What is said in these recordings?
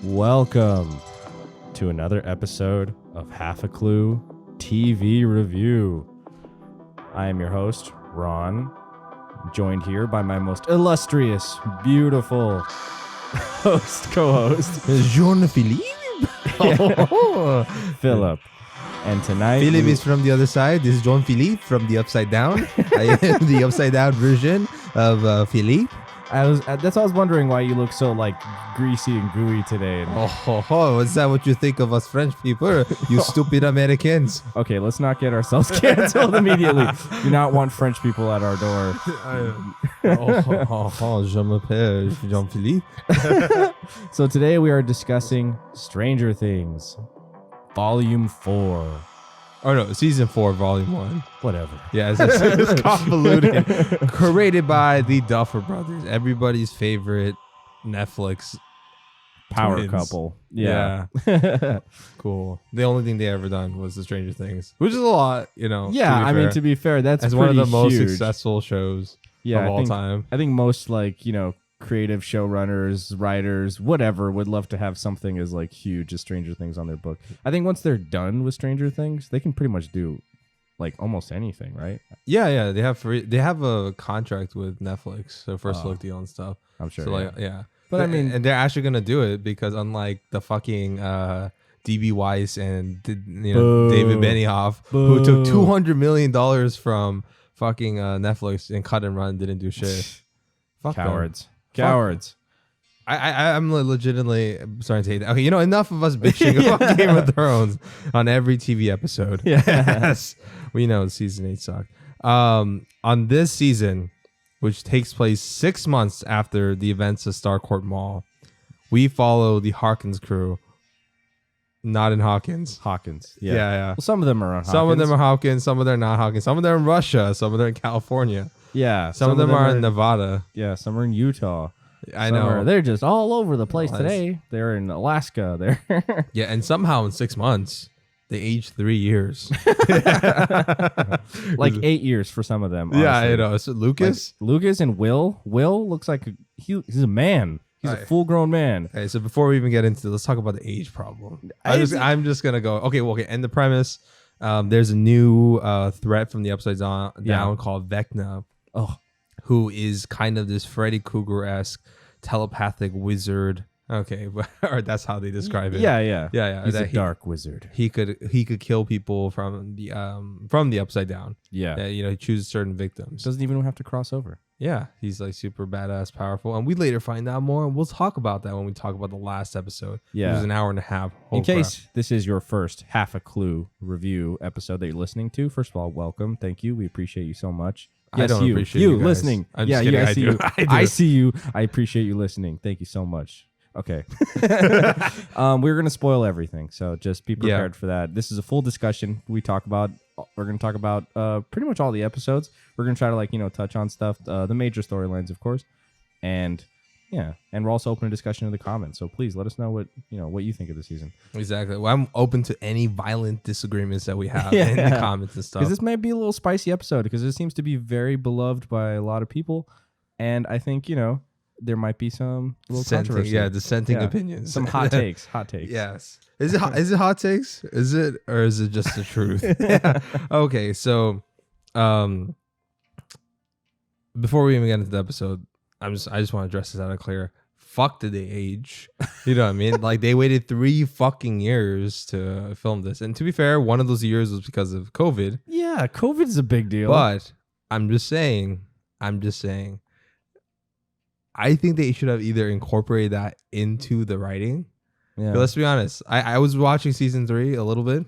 Welcome to another episode of Half a Clue TV Review. I am your host, Ron, joined here by my most illustrious, beautiful co-host, Jean-Philippe. Philip. And tonight... Philip is from the other side. This is Jean-Philippe from the Upside Down. I am the Upside Down version of Philippe. That's why I was wondering why you look so like greasy and gooey today. Is that what you think of us French people? You stupid Americans. Okay, let's not get ourselves canceled immediately. Do not want French people at our door. Je m'appelle Jean-Philippe. So today we are discussing Stranger Things, Volume 4. Oh no, Season 4, Volume 1. Whatever. Yeah, it's convoluted. Created by the Duffer Brothers, everybody's favorite Netflix Power twins. couple. Yeah. Cool. The only thing they ever done was the Stranger Things, which is a lot, you know. Yeah, I mean, to be fair, that's one of the most huge. successful shows of all time. I think most, like, you know, creative showrunners, writers, whatever, would love to have something as like huge as Stranger Things on their book. I think once they're done with Stranger Things, they can pretty much do like almost anything, right? Yeah. They have a contract with Netflix, so first look deal and stuff. I'm sure. So like, yeah. But I mean, and they're actually gonna do it because unlike the fucking DB Weiss and David Benioff, who took $200 million from fucking Netflix and cut and run, didn't do shit. Fuck cowards. Them. Cowards. I'm legitimately starting to hate that. Okay, enough of us bitching about Game of Thrones on every TV episode. Yes. We know season 8 sucked. On this season, which takes place 6 months after the events of Starcourt Mall, we follow the Hawkins crew. Not in Hawkins. Yeah. Well, some of them are on Hawkins. Some of them are Hawkins. Some of them are not Hawkins. Some of them are in Russia. Some of them are in California. Yeah. Some of them are in Nevada. Yeah. Some are in Utah. I know. They're just all over the place today. They're in Alaska. They're yeah, and somehow in 6 months, they aged 3 years. Like 8 years for some of them. Honestly. Yeah, I know. So Lucas? Like Lucas and Will. Will looks like he's a man. He's a full-grown man. Okay, so before we even get into it, let's talk about the age problem. I'm just going to go, okay, and the premise, there's a new threat from the Upside Down called Vecna, who is kind of this Freddy Krueger-esque telepathic wizard. Okay, or that's how they describe it. Yeah. He's a dark wizard. He could kill people from the Upside Down. Yeah. He chooses certain victims. Doesn't even have to cross over. Yeah, he's like super badass, powerful, and we later find out more. And we'll talk about that when we talk about the last episode. Yeah, it was an hour and a half. In case this is your first Half a Clue review episode that you're listening to, first of all, welcome, thank you. We appreciate you so much. Yes, I don't appreciate you guys. Listening. Yeah, I see you. I see you. I appreciate you listening. Thank you so much. Okay. We're going to spoil everything, so just be prepared for that. This is a full discussion. We're going to talk about pretty much all the episodes. We're going to try to touch on stuff, the major storylines, of course. And we're also open to discussion in the comments. So please let us know what you think of the season. Exactly. Well, I'm open to any violent disagreements that we have in the comments and stuff. Because this might be a little spicy episode because it seems to be very beloved by a lot of people. And I think, there might be some little controversy. Yeah, dissenting opinions. Some hot takes. Yes. Is it hot takes? Is it, or is it just the truth? Okay, so before we even get into the episode, I just want to address this out of clear. Fuck did they age? You know what I mean? Like they waited 3 fucking years to film this. And to be fair, one of those years was because of COVID. Yeah, COVID is a big deal. But I'm just saying, I think they should have either incorporated that into the writing. Yeah. But let's be honest. I was watching season 3 a little bit,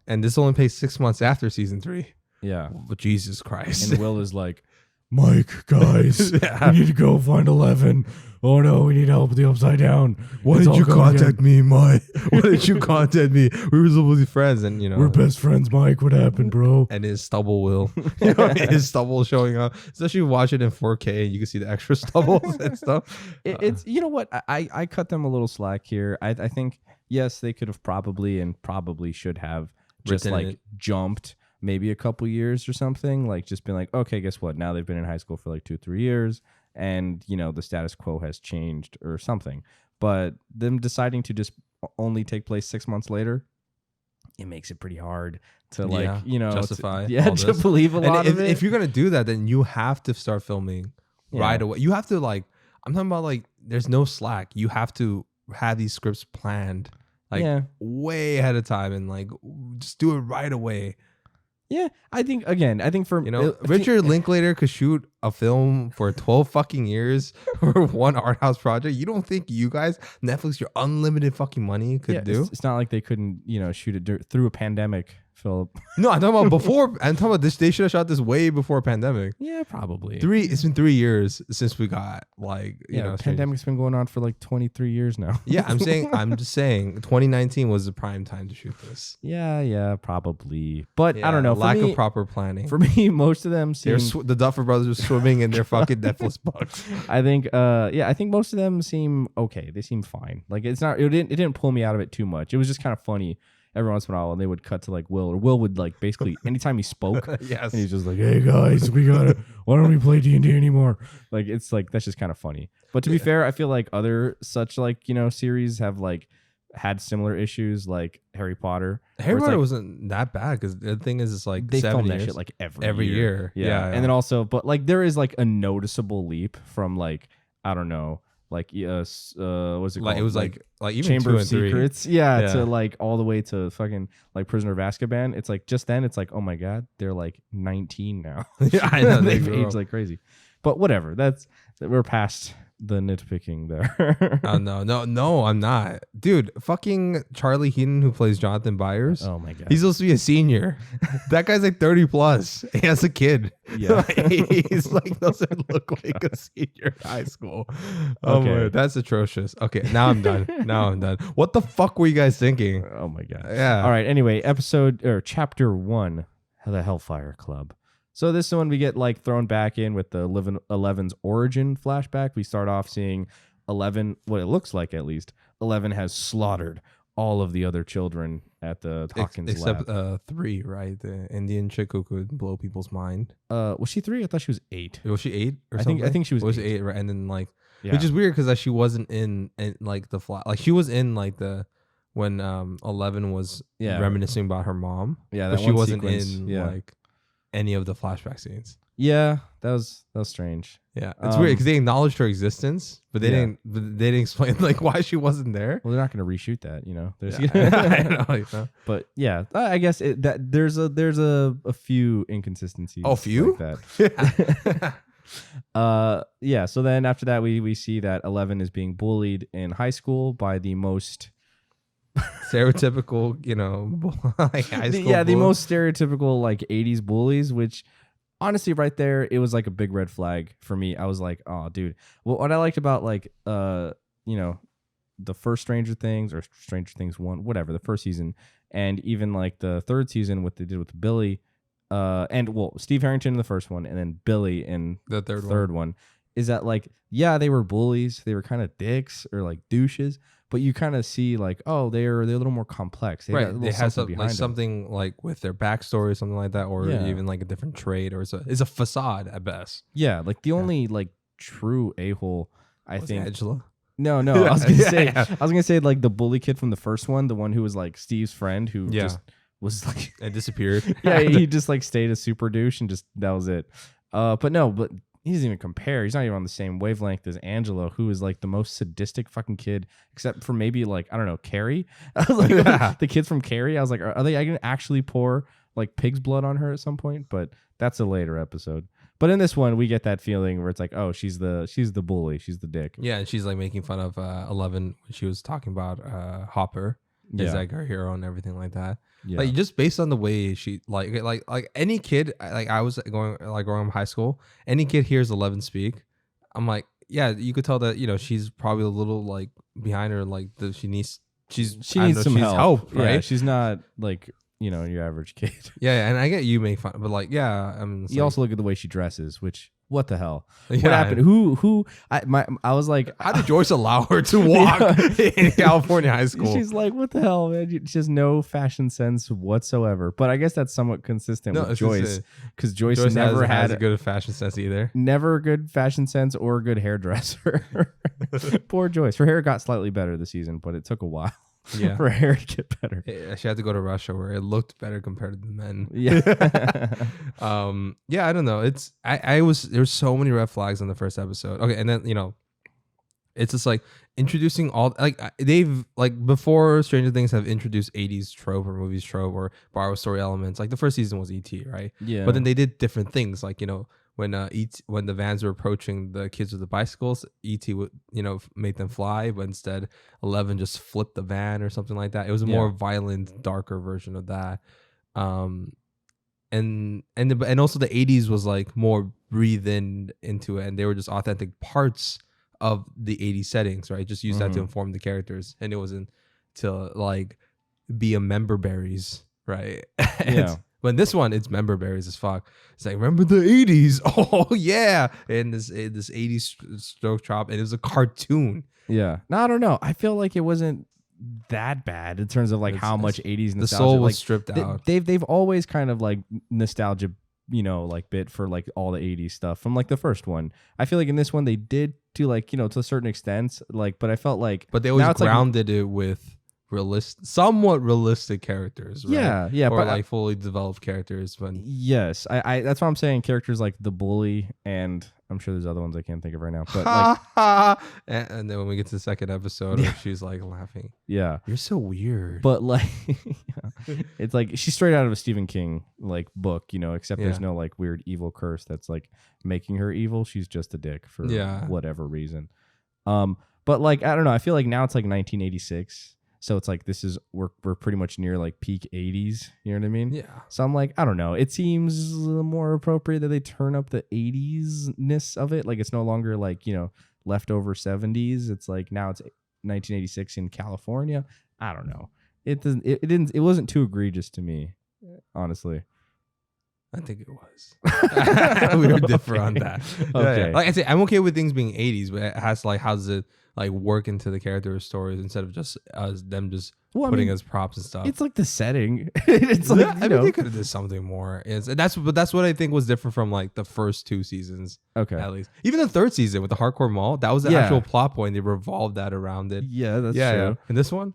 and this only plays 6 months after season 3. Yeah. But Jesus Christ. And Will is like, Mike, guys, we need to go find 11. Oh no, we need help with the Upside Down. Why did you contact me, Mike? Why did you contact me? We were supposed to be friends, and we're best friends, Mike. What happened, bro? And his stubble will, his stubble showing up. Especially watch it in 4K, and you can see the extra stubbles and stuff. It's what I cut them a little slack here. I think yes, they could have probably should have just jumped maybe a couple years or something. Like just been like, okay, guess what? Now they've been in high school for like 2-3 years. and the status quo has changed or something. But them deciding to just only take place 6 months later, it makes it pretty hard to justify to believe a lot of it. If you're gonna do that, then you have to start filming right away. You have to I'm talking about there's no slack. You have to have these scripts planned way ahead of time and just do it right away. Yeah, I think for Richard Linklater could shoot a film for 12 fucking years for one art house project. You don't think you guys, Netflix, your unlimited fucking money could do? It's not like they couldn't, shoot it through a pandemic, Philip. No, I'm talking about before. I'm talking about this. They should have shot this way before a pandemic. Yeah, probably. It's been 3 years since we got pandemic's been going on for 23 years now. Yeah, I'm just saying 2019 was the prime time to shoot this. Yeah, probably. But I don't know. Lack of proper planning. For me, most of them seem the Duffer Brothers were swimming in their fucking Netflix bucks. I think most of them seem okay. They seem fine. It didn't pull me out of it too much. It was just kind of funny every once in a while when they would cut to Will, or Will would basically anytime he spoke, yes, and he's just hey guys, why don't we play D&D anymore? It's that's just kind of funny. But to be fair, I feel like other such series have had similar issues, like Harry Potter. Harry Potter wasn't that bad because the thing is, it's they film that shit every year. Yeah. And then also, but there is a noticeable leap from I don't know, what's it called? It was even Chamber 2 of and 3. Secrets, to all the way to fucking Prisoner of Azkaban. It's just then it's oh my god, they're 19 now. Yeah, I know they've aged like crazy. But whatever, we're past the nitpicking there. Oh no, I'm not, dude. Fucking Charlie Heaton, who plays Jonathan Byers. Oh my god, he's supposed to be a senior. That guy's 30 plus. He has a kid. Yeah, he's doesn't look like a senior in high school. Oh okay. my, that's atrocious. Okay, now I'm done. What the fuck were you guys thinking? Oh my god. Yeah. All right. Anyway, chapter 1, the Hellfire Club. So this one we get thrown back in with the 11's origin flashback. We start off seeing 11, what it looks like at least. 11 has slaughtered all of the other children at the Hawkins lab. Except 3, right? The Indian chick who could blow people's mind. Was she 3? I thought she was 8. Was she 8 or I something? think she was 8. 8, right? And then which is weird because she wasn't in the flat. She was in the when 11 was reminiscing about her mom. Yeah, but she wasn't in any of the flashback scenes. Yeah, that was strange. Yeah, it's weird because they acknowledged her existence, but they didn't explain why she wasn't there. Well, they're not going to reshoot that, There's, I know. But yeah, I guess there's a few inconsistencies. Oh, few? Like that. Yeah. So then after that, we see that 11 is being bullied in high school by the most stereotypical, high school. The most stereotypical 80s bullies, which honestly right there, it was a big red flag for me. I was oh dude. Well, what I liked about the first Stranger Things or Stranger Things 1, whatever, the first season, and even the third season, what they did with Billy, and Steve Harrington in the first one, and then Billy in the third one, is that they were bullies, they were kind of dicks or douches, but you kind of see they're a little more complex. They have something with their backstory or something like that, or even a different trade, or it's a facade at best. Yeah, the only true a-hole, I think. Angela? No, I was gonna say I was gonna say the bully kid from the first one, the one who was Steve's friend who just was and disappeared. Yeah, he just stayed a super douche and just that was it. But he doesn't even compare. He's not even on the same wavelength as Angelo, who is the most sadistic fucking kid, except for maybe I don't know, Carrie. I was the kids from Carrie. I was are they gonna actually pour pig's blood on her at some point? But that's a later episode. But in this one, we get that feeling where it's oh, she's the bully, she's the dick. Yeah, and she's making fun of 11 when she was talking about Hopper. Is her hero and everything like that. Yeah. Just based on the way she any kid, I was growing up in high school, any kid hears 11 speak, I'm yeah, you could tell that she's probably a little behind her, she needs some help, right? Yeah, she's not your average kid. Yeah, and I get you make fun, but you also look at the way she dresses, which what the hell? Yeah. What happened? Who? I was like, how did Joyce allow her to walk in California high school? She's like, what the hell, man? She has no fashion sense whatsoever. But I guess that's somewhat consistent with Joyce, because Joyce never had a good fashion sense either. Never a good fashion sense or a good hairdresser. Poor Joyce. Her hair got slightly better this season, but it took a while. Yeah, for her hair to get better. Yeah, she had to go to Russia where it looked better compared to the men. Yeah. Yeah, I don't know. There's so many red flags in the first episode. Okay, and then it's just like introducing all they've before Stranger Things have introduced 80s trope or movies trope or borrow story elements. Like the first season was E.T., right? Yeah. But then they did different things, like when the vans were approaching the kids with the bicycles, E.T. would make them fly, but instead 11 just flipped the van or something like that. It was a more violent, darker version of that. And also the 80s was like more breathed into it, and they were just authentic parts of the 80s settings, right? Just use that to inform the characters, and it wasn't to like be a memberberries, right? Yeah. But in this one, it's memberberries as fuck. It's like, remember the 80s? Oh, yeah. And this 80s stroke chop, and it was a cartoon. Yeah. No, I don't know. I feel like it wasn't that bad in terms of like how much 80s nostalgia. The soul was stripped out. They've always kind of like nostalgia, like bit for like all the 80s stuff from like the first one. I feel like in this one they did to like, to a certain extent, like, but I felt like. But they always grounded it with somewhat realistic characters, right? Yeah, or like fully developed characters. But yes, I that's what I'm saying. Characters like the bully, and I'm sure there's other ones I can't think of right now. But and then when we get to the second episode, where she's like laughing. Yeah, you're so weird. But like, it's like she's straight out of a Stephen King like book, except there's no like weird evil curse that's like making her evil. She's just a dick for whatever reason. But like I don't know. I feel like now it's like 1986. So it's like we're pretty much near like peak 80s, you know what I mean? Yeah. So I'm like, I don't know. It seems more appropriate that they turn up the 80s-ness of it. Like it's no longer like, leftover 70s. It's like now it's 1986 in California. I don't know. It wasn't too egregious to me, honestly. I think it was. We were different on that. Okay. Yeah. Like I say, I'm okay with things being 80s, but it has like, how does it like work into the character stories instead of just them just putting as props and stuff? It's like the setting. It's like, I mean, they could have did something more. That's what I think was different from like the first two seasons. Okay. At least. Even the third season with the hardcore mall, that was the actual plot point. They revolved that around it. Yeah, that's true. Yeah. And this one?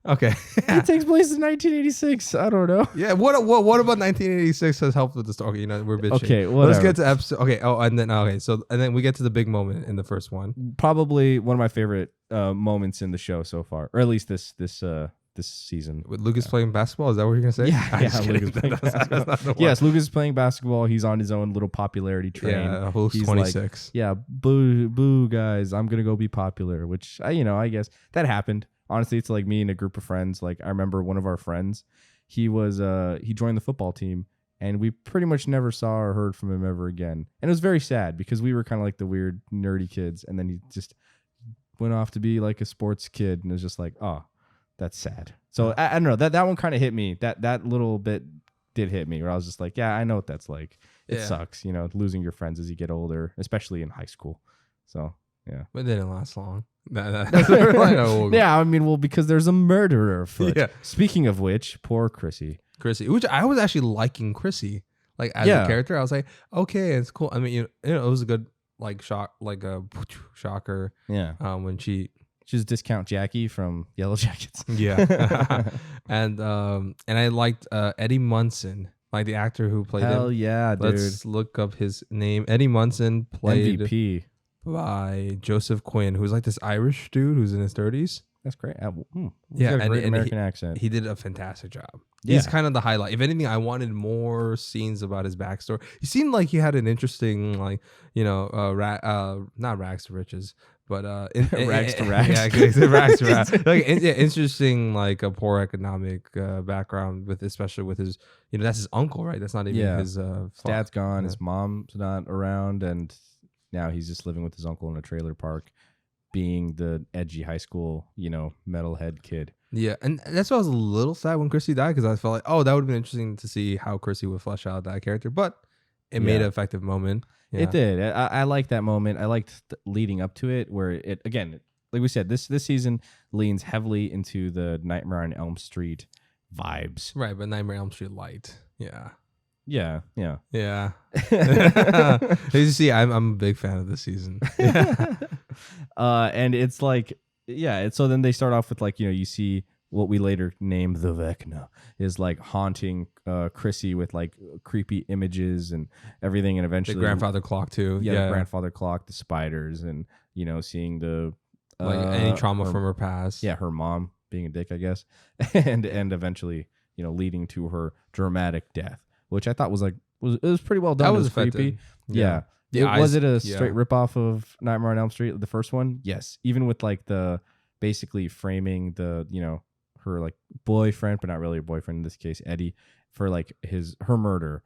Okay. It takes place in 1986. I don't know. Yeah. What about 1986 has helped with the story? We're bitching. Okay, whatever. Let's get to episode. Okay. Oh, and then we get to the big moment in the first one. Probably one of my favorite moments in the show so far, or at least this season. With Lucas playing basketball, is that what you're gonna say? Yeah, Lucas playing basketball. Yes, Lucas is playing basketball. He's on his own little popularity train. Yeah, he's 26. Like, boo, guys, I'm gonna go be popular. Which I guess that happened. Honestly, it's like me and a group of friends. Like I remember one of our friends, he joined the football team, and we pretty much never saw or heard from him ever again. And it was very sad because we were kind of like the weird nerdy kids, and then he just went off to be like a sports kid, and it was just like, oh. That's sad. So I don't know. That one kind of hit me. That little bit did hit me, where I was just like, yeah, I know what that's like. It sucks, losing your friends as you get older, especially in high school. So yeah. But it didn't last long. Yeah, I mean, well, because there's a murderer afoot. Yeah. Speaking of which, poor Chrissy, which I was actually liking Chrissy, like as a character. I was like, okay, it's cool. I mean, it was a good like shock, like a shocker. Yeah. When she's Discount Jackie from Yellow Jackets. Yeah. and I liked Eddie Munson, like the actor who played him. Hell yeah, dude. Let's look up his name. Eddie Munson played MVP by Joseph Quinn, who's like this Irish dude who's in his 30s. That's great. Yeah, got a great American accent. He did a fantastic job. Yeah. He's kind of the highlight. If anything, I wanted more scenes about his backstory. He seemed like he had an interesting, like, not rags to riches, but rags to rags. Yeah, rags to rags. Like, interesting, like a poor economic background especially with his, that's his uncle, right? That's not even his. His dad's gone. His mom's not around, and now he's just living with his uncle in a trailer park, being the edgy high school, metalhead kid. Yeah, and that's why I was a little sad when Chrissy died, because I felt like, that would have been interesting to see how Chrissy would flesh out that character. But it made an effective moment. Yeah. It did. I liked that moment. I liked leading up to it, where it again, like we said, this season leans heavily into the Nightmare on Elm Street vibes. Right, but Nightmare on Elm Street light. Yeah. Yeah. As you see, I'm a big fan of this season. And it's like, so then they start off with like, you see what we later named the Vecna is like haunting Chrissy with like creepy images and everything, and eventually the grandfather clock too. The grandfather clock, the spiders, and seeing the like any trauma from her past. Yeah, her mom being a dick, I guess, and eventually leading to her dramatic death, which I thought was pretty well done. That was creepy. Yeah. Was it a straight ripoff of Nightmare on Elm Street, the first one? Yes, even with like the basically framing the her like boyfriend, but not really her boyfriend in this case, Eddie, for like her murder.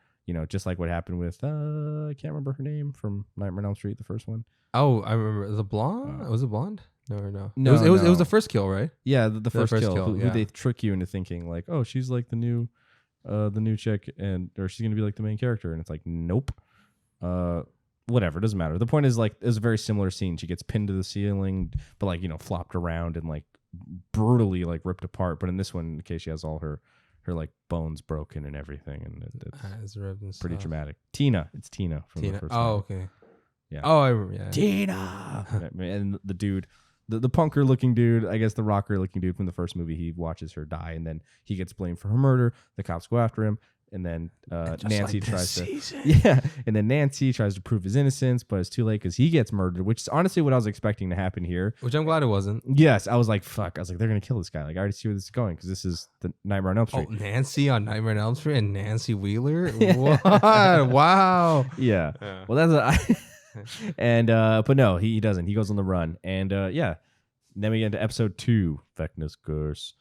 Just like what happened with I can't remember her name from Nightmare on Elm Street, the first one. Oh, I remember the blonde. Was it blonde? No. No, it was the first kill, right? Yeah, the first kill. Who they trick you into thinking like, oh, she's like the new chick, or she's gonna be like the main character, and it's like, nope. Whatever, it doesn't matter. The point is like it was a very similar scene. She gets pinned to the ceiling, but like flopped around and like brutally like ripped apart. But in this one, in case she has all her like bones broken and everything, and it's pretty dramatic. It's Tina from the first one. Okay. Yeah. Oh, I remember. Yeah. Tina. And the dude, the punker looking dude, I guess the rocker looking dude from the first movie, he watches her die, and then he gets blamed for her murder. The cops go after him. And then Nancy tries to prove his innocence, but it's too late because he gets murdered, which is honestly what I was expecting to happen here. Which I'm glad it wasn't. Yes, I was like, fuck. I was like, they're going to kill this guy. Like, I already see where this is going because this is the Nightmare on Elm Street. Oh, Nancy on Nightmare on Elm Street and Nancy Wheeler? What? Wow. Yeah. Well, that's but no, he doesn't. He goes on the run. And then we get into episode 2, Vecna's Curse.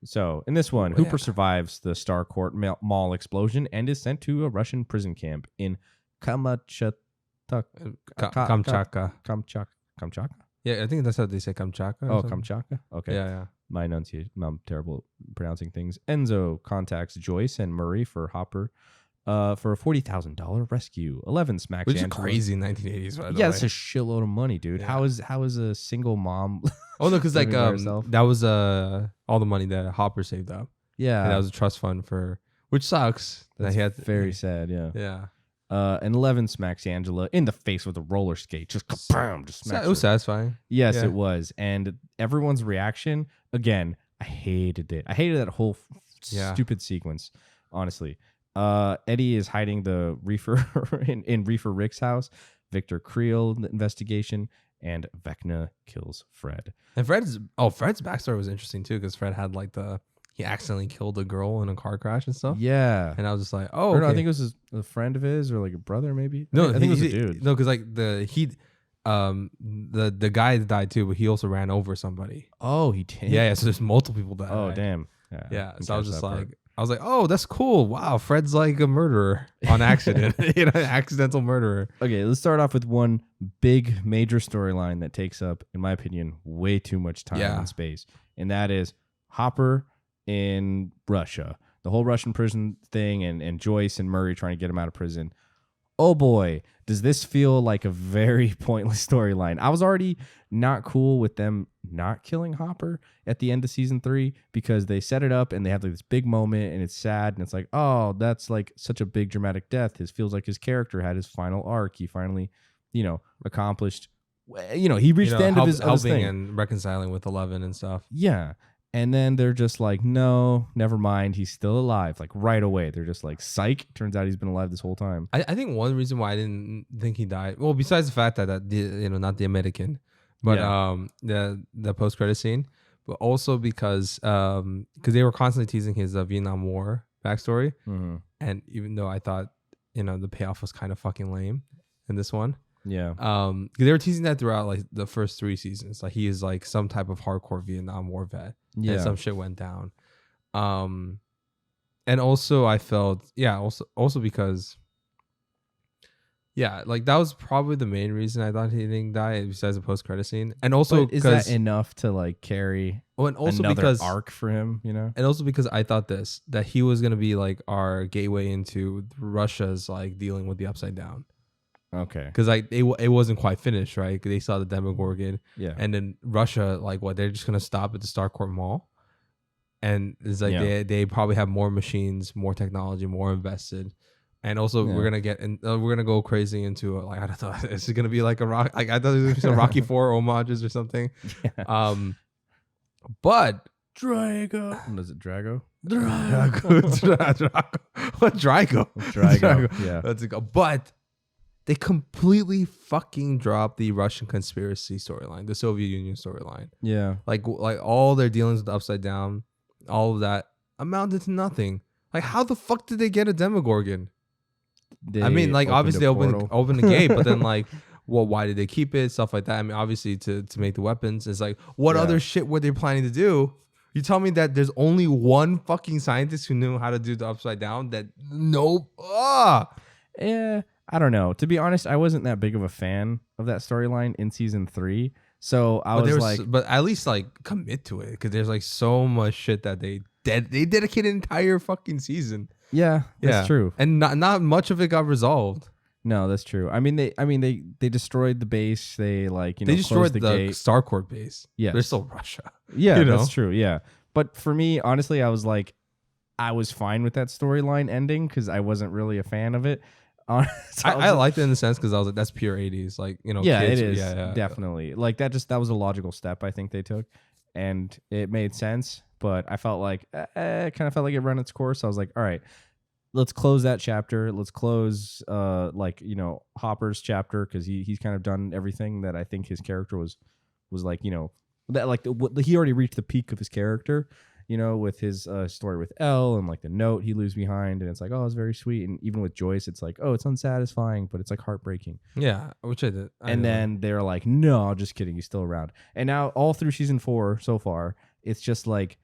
So, in this one, Hooper survives the Star Court Mall explosion and is sent to a Russian prison camp in Kamchatka. Kamchatka? Yeah, I think that's how they say Kamchatka. Oh, Kamchatka? Okay. Yeah. My enunciation. I'm terrible pronouncing things. Enzo contacts Joyce and Murray for Hopper for a $40,000 rescue. 11 smacks Which Angela. is crazy in 1980s, by the way. Yeah, it's a shitload of money, dude. Yeah. How is a single mom... Oh, no, because like that was all the money that Hopper saved up. Yeah. And that was a trust fund which sucks. That's very sad, yeah. Yeah. And 11 smacks Angela in the face with a roller skate. Just kabam, just smacks It was satisfying. Yes, it was. And everyone's reaction, again, I hated it. I hated that whole stupid sequence, honestly. Eddie is hiding the reefer in Reefer Rick's house. Victor Creel in the investigation, and Vecna kills Fred. And Fred's backstory was interesting too, because Fred had like he accidentally killed a girl in a car crash and stuff. Yeah. And I was just like, oh, no, I think it was a friend of his or like a brother maybe. No, I think it was a dude. No, because like the guy died too, but he also ran over somebody. Oh, he did. Yeah. So there's multiple people that. Oh, damn. Yeah. So I was just like, oh, that's cool. Wow, Fred's like a murderer on accident. Accidental murderer. Okay, let's start off with one big major storyline that takes up, in my opinion, way too much time and space. And that is Hopper in Russia. The whole Russian prison thing and Joyce and Murray trying to get him out of prison. Oh boy, does this feel like a very pointless storyline. I was already not cool with them not killing Hopper at the end of season 3 because they set it up and they have like this big moment and it's sad and it's like, oh, that's like such a big dramatic death. It feels like his character had his final arc. He finally, accomplished, he reached the end of his thing. And reconciling with 11 and stuff. Yeah. And then they're just like, no, never mind. He's still alive. Like right away. They're just like, psych. Turns out he's been alive this whole time. I think one reason why I didn't think he died, well, besides the fact that not the American, but the post-credit scene, but also because they were constantly teasing his Vietnam War backstory. Mm-hmm. And even though I thought, the payoff was kind of fucking lame in this one. Yeah. Because they were teasing that throughout like the first 3 seasons. Like he is like some type of hardcore Vietnam War vet. Yeah. And some shit went down. And also I felt, also because Yeah, like that was probably the main reason I thought he didn't die, besides the post-credit scene, and also is that enough to like carry? And also another because arc for him, you know, and also because I thought that he was gonna be like our gateway into Russia's like dealing with the Upside Down. Okay, because like it wasn't quite finished, right? They saw the Demogorgon, yeah, and then Russia, like what, they're just gonna stop at the Starcourt Mall, and it's like they probably have more machines, more technology, more invested. And also, we're gonna go crazy into like, I don't know, is it gonna be like a rock? Like I thought it was some Rocky 4 homages or something. Yeah. But Drago, what is it? Drago. What Drago? Drago. Yeah. Let's go. But they completely fucking dropped the Russian conspiracy storyline, the Soviet Union storyline. Yeah. Like all their dealings with the Upside Down, all of that amounted to nothing. Like, how the fuck did they get a Demogorgon? I mean, like, obviously they opened the gate, but then like, well, why did they keep it? Stuff like that. I mean, obviously to make the weapons. It's like, what other shit were they planning to do? You tell me that there's only one fucking scientist who knew how to do the Upside Down? Yeah, I don't know. To be honest, I wasn't that big of a fan of that storyline in season 3. So but at least like commit to it, because there's like so much shit that they dedicated an entire fucking season. Yeah, that's true. And not much of it got resolved. No, that's true. I mean, they destroyed the base. They they destroyed the gate. Starcourt base. Yeah, they're still Russia. Yeah, that's true. Yeah, but for me, honestly, I was fine with that storyline ending because I wasn't really a fan of it. So I liked it in the sense because I was like, that's pure 80s. Like, yeah, kids, it is definitely like that. That was a logical step I think they took, and it made sense. But I felt like it kind of felt like it ran its course. I was like, all right, let's close that chapter. Let's close Hopper's chapter, because he's kind of done everything that I think his character was like, that he already reached the peak of his character, with his story with Elle and like the note he leaves behind, and it's like, oh, it's very sweet. And even with Joyce, it's like, oh, it's unsatisfying, but it's like heartbreaking. Yeah, which I did. And then they're like, no, just kidding, he's still around. And now all through season 4 so far, it's just like,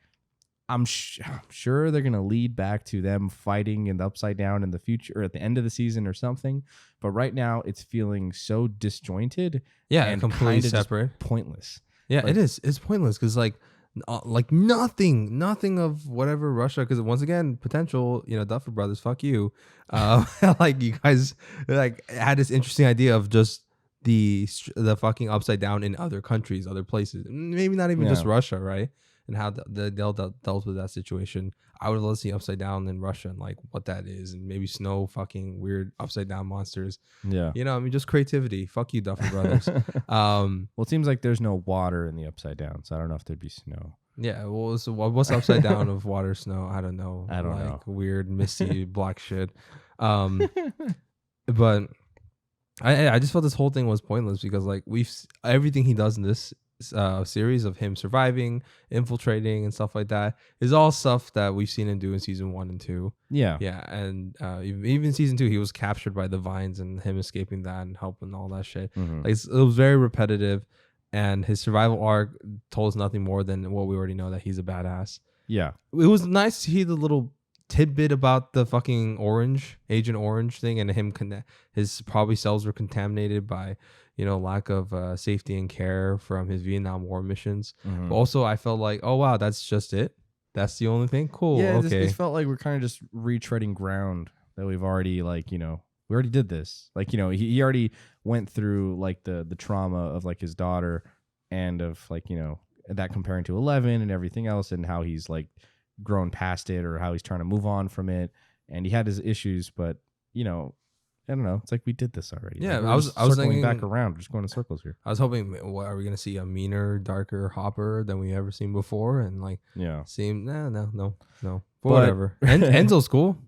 I'm sure they're going to lead back to them fighting in the Upside Down in the future or at the end of the season or something. But right now it's feeling so disjointed. Yeah, and completely separate. Pointless. Yeah, it is. It's pointless because like nothing of whatever Russia, because once again, potential, Duffer Brothers, fuck you. Like you guys like had this interesting idea of just the fucking Upside Down in other countries, other places, maybe not even just Russia, right? And how they'll dealt with that situation. I would love to see Upside Down in Russia and like what that is, and maybe snow fucking weird Upside Down monsters. Yeah, just creativity. Fuck you, Duffer Brothers. Well, it seems like there's no water in the Upside Down, so I don't know if there'd be snow. Yeah, well, so what's Upside Down of water, snow? I don't know. I don't know. Weird, misty, black shit. But I just felt this whole thing was pointless because like everything he does in this series of him surviving, infiltrating, and stuff like that is all stuff that we've seen him do in season 1 and 2. Yeah, and even season 2, he was captured by the vines and him escaping that and helping all that shit. Mm-hmm. Like it was very repetitive, and his survival arc told us nothing more than what we already know, that he's a badass. Yeah, it was nice to hear the little tidbit about the fucking Agent Orange thing, and him his probably cells were contaminated by lack of safety and care from his Vietnam War missions. Mm-hmm. But also I felt like, oh wow, that's just it, that's the only thing. Cool. Yeah, okay. It felt like we're kind of just retreading ground that we've already we already did this. Like, he already went through like the trauma of like his daughter and of like, that comparing to 11 and everything else, and how he's like grown past it, or how he's trying to move on from it. And he had his issues, but I don't know. It's like we did this already. Yeah, like, I was thinking back around. We're just going in circles here. I was hoping, what are we gonna see, a meaner, darker Hopper than we ever seen before? And like, no. But whatever. Enzo's cool.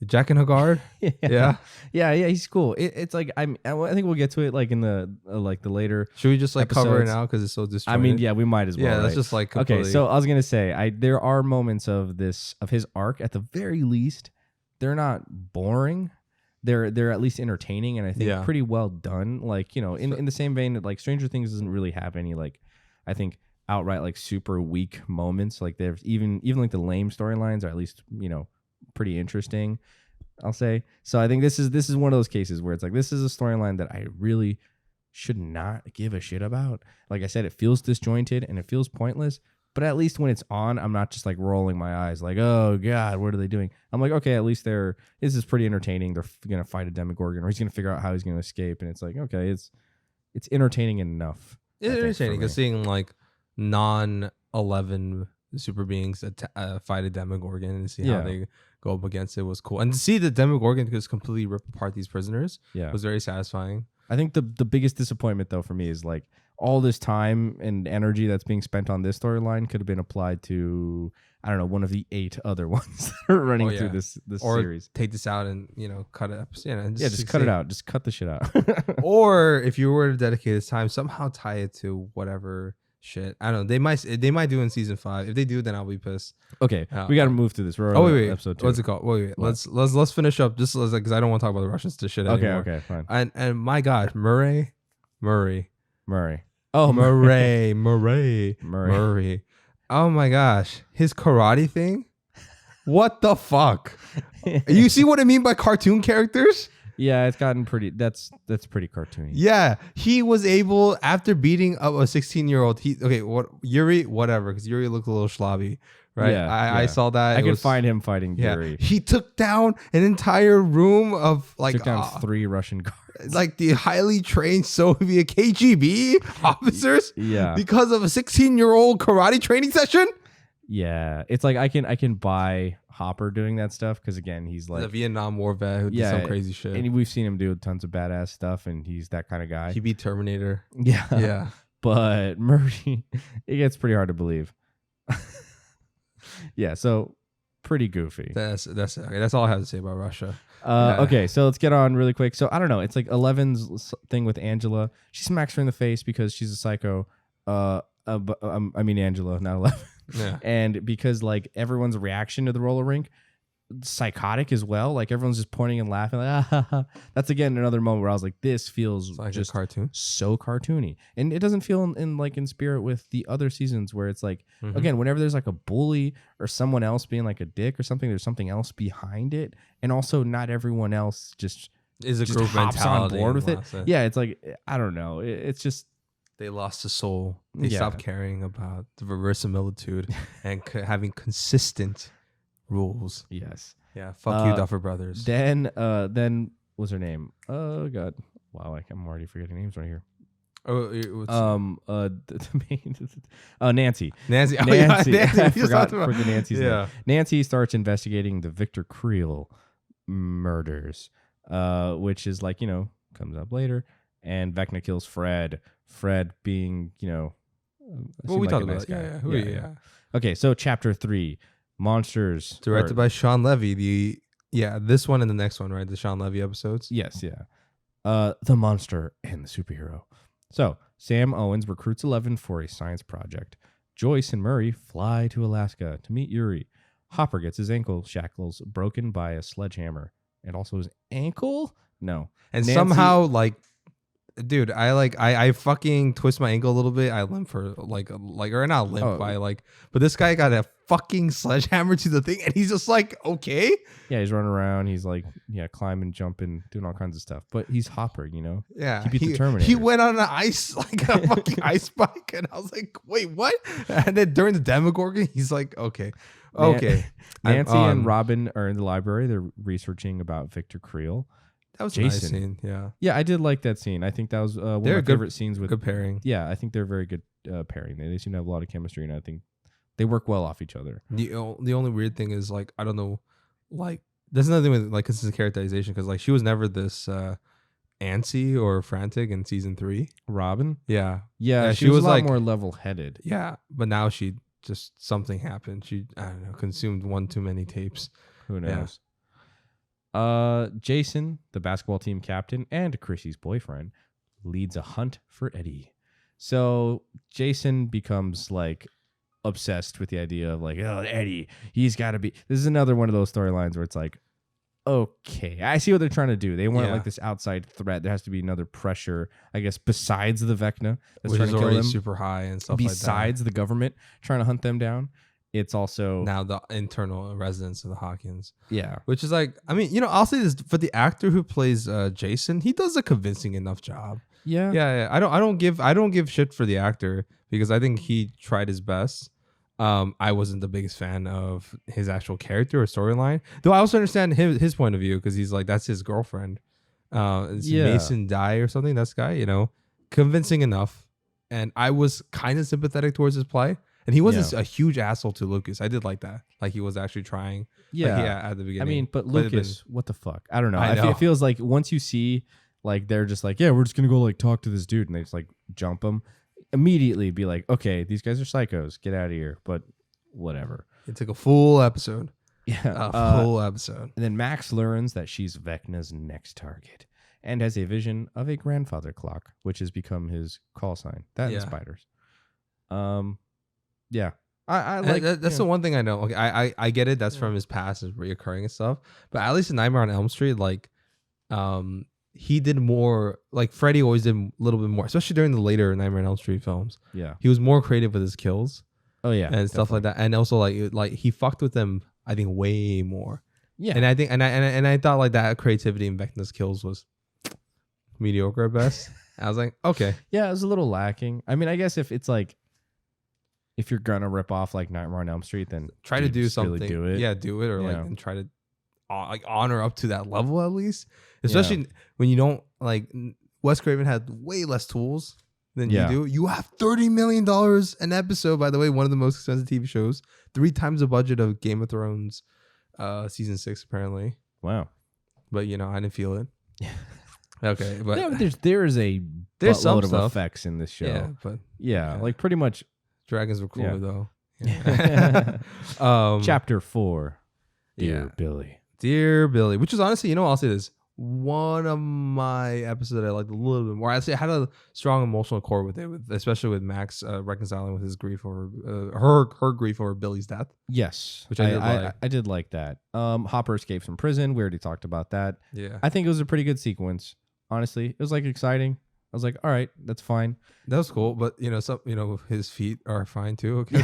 Jack and Haggard. Yeah. He's cool. It's like I think we'll get to it like in the the later. Should we just like episodes. cover it now because it's so disjointed? I mean, yeah, we might as well. Yeah, that's right? just like completely. Okay. So I was gonna say, there are moments of his arc, at the very least, they're not boring. They're at least entertaining, and I think pretty well done. Like, in the same vein that like Stranger Things doesn't really have any like, I think, outright like super weak moments. Like there's even like the lame storylines are at least pretty interesting. I'll say. So I think this is one of those cases where it's like this is a storyline that I really should not give a shit about. Like I said, it feels disjointed and it feels pointless. But at least when it's on, I'm not just like rolling my eyes like, oh God, what are they doing? I'm like, okay, at least this is pretty entertaining. They're gonna fight a Demogorgon, or he's gonna figure out how he's gonna escape, and it's like, okay, it's entertaining enough. It's entertaining because seeing like non-11 super beings fight a Demogorgon and see how they go up against it was cool. And to see the Demogorgon just completely rip apart these prisoners was very satisfying. I think the biggest disappointment though for me is like all this time and energy that's being spent on this storyline could have been applied to, I don't know, one of the 8 other ones that are running through this series. Take this out and cut it up. Just cut it out. Just cut the shit out. Or if you were to dedicate this time, somehow tie it to whatever shit. I don't know. They might do in season 5. If they do, then I'll be pissed. Okay, we got to move through this. We're wait. Episode 2. What's it called? Wait. Let's finish up just because I don't want to talk about the Russians to shit anymore. Okay, fine. And my God, Murray. Oh, Murray. Oh my gosh, his karate thing. What the fuck? You see what I mean by cartoon characters? Yeah, it's gotten pretty. That's pretty cartoony. Yeah, he was able after beating up a 16-year-old. Yuri, whatever, because Yuri looked a little schlubby, right? Yeah, I saw that. I could find him fighting Yuri. He took down an entire room of took down 3 Russian guards, like the highly trained Soviet KGB officers. Yeah, because of a 16-year-old karate training session. Yeah, it's like I can buy Hopper doing that stuff because again he's like the Vietnam War vet who did some crazy shit, and we've seen him do tons of badass stuff, and he's that kind of guy. He beat Terminator. Yeah. But Murray, it gets pretty hard to believe. Yeah, so pretty goofy. That's okay. That's all I have to say about Russia. Okay, so let's get on really quick. So I don't know. It's like 11's thing with Angela. She smacks her in the face because she's a psycho. I mean Angela, not 11. Yeah. And because like everyone's reaction to the roller rink, psychotic as well. Like everyone's just pointing and laughing. Like, ah. That's again another moment where I was like, this feels like just a cartoon, so cartoony, and it doesn't feel in spirit with the other seasons where it's like again whenever there's like a bully or someone else being like a dick or something, there's something else behind it, and also not everyone else just is a group hops mentality on board with it. Yeah, it's like I don't know. It's just. They lost the soul. They stopped caring about the verisimilitude and having consistent rules. Yes. Yeah. Fuck you, Duffer Brothers. Then what's her name? Oh God. Wow. I'm already forgetting names right here. Nancy. Nancy. Oh, Nancy. Yeah, Nancy. I forgot freaking Nancy's name. Yeah. Nancy starts investigating the Victor Creel murders, which is like comes up later, and Vecna kills Fred. Fred being, what we talked about. Yeah. Okay, so chapter 3, Monsters. Directed by Sean Levy. This one and the next one, right? The Sean Levy episodes. Yes, yeah. The Monster and the Superhero. So, Sam Owens recruits 11 for a science project. Joyce and Murray fly to Alaska to meet Yuri. Hopper gets his ankle shackles broken by a sledgehammer. And also his ankle? No. And Nancy, somehow, like... Dude, I fucking twist my ankle a little bit. I limp for or not limp, but this guy got a fucking sledgehammer to the thing, and he's just like, okay. Yeah, he's running around. He's like, climbing, jumping, doing all kinds of stuff. But he's Hopper, Yeah, he beat the Terminator. He went on an ice, like a fucking ice bike, and I was like, wait, what? And then during the Demogorgon, he's like, okay. Nancy and Robin are in the library. They're researching about Victor Creel. That was Jason. A nice scene, yeah. Yeah, I did like that scene. I think that was one of my favorite scenes with good pairing. Yeah, I think they're very good pairing. They seem to have a lot of chemistry, and I think they work well off each other. The only weird thing is like I don't know, like there's another thing with like this is characterization because like she was never this antsy or frantic in season 3. Robin, yeah, she was a lot more level-headed. Yeah, but now she just something happened. She I don't know consumed one too many tapes. Who knows? Yeah. Jason, the basketball team captain and Chrissy's boyfriend, leads a hunt for Eddie. So Jason becomes like obsessed with the idea of like, oh, Eddie, he's got to be. This is another one of those storylines where it's like, okay, I see what they're trying to do. They want like this outside threat. There has to be another pressure, I guess, besides the Vecna that's which trying is to kill already him, super high and stuff like that. Besides the government trying to hunt them down. it's also now the internal residence of the Hawkins. Yeah. Which is like, I mean, I'll say this for the actor who plays Jason, he does a convincing enough job. Yeah. I don't give shit for the actor because I think he tried his best. I wasn't the biggest fan of his actual character or storyline, though I also understand his point of view because he's like, that's his girlfriend. Mason Dye or something. That's the guy, convincing enough. And I was kind of sympathetic towards his play. And he wasn't a huge asshole to Lucas. I did like that. Like he was actually trying. At the beginning. I mean, but Lucas, what the fuck? I don't know. It feels like once you see, like, they're just like, yeah, we're just going to go, like, talk to this dude. And they just, like, jump him. Immediately be like, okay, these guys are psychos. Get out of here. But whatever. It took a full episode. Yeah. A full episode. And then Max learns that she's Vecna's next target and has a vision of a grandfather clock, which has become his call sign. That and spiders. Yeah. I like that's the one thing I know. Okay, I get it. That's from his past, is reoccurring and stuff. But at least in Nightmare on Elm Street, like, he did more. Like Freddy always did a little bit more, especially during the later Nightmare on Elm Street films. Yeah, he was more creative with his kills. Oh yeah, and stuff like that. And also like he fucked with them. I think way more. Yeah, and I think and I thought like that creativity in Vecna's kills was mediocre at best. I was like, okay, yeah, it was a little lacking. I mean, I guess if it's like, if you're gonna rip off like Nightmare on Elm Street, then try to do something. Really do it. Yeah, do it, or like, and try to like honor up to that level at least. Especially when you don't like. Wes Craven had way less tools than you do. You have $30 million an episode. By the way, one of the most expensive TV shows, 3 times the budget of Game of Thrones, season 6 apparently. Wow. But I didn't feel it. Okay, but there's some load of effects in this show. Yeah, but like pretty much. Dragons were cooler though. Chapter 4. Dear Billy, which is honestly, I'll say this, one of my episodes that I liked a little bit more. I say I had a strong emotional core with it, especially with Max reconciling with his grief over her grief over Billy's death. Yes, which I did like that. Hopper escapes from prison. We already talked about that. Yeah, I think it was a pretty good sequence. Honestly, it was like exciting. I was like, all right, that's fine. That was cool, but his feet are fine too. Okay,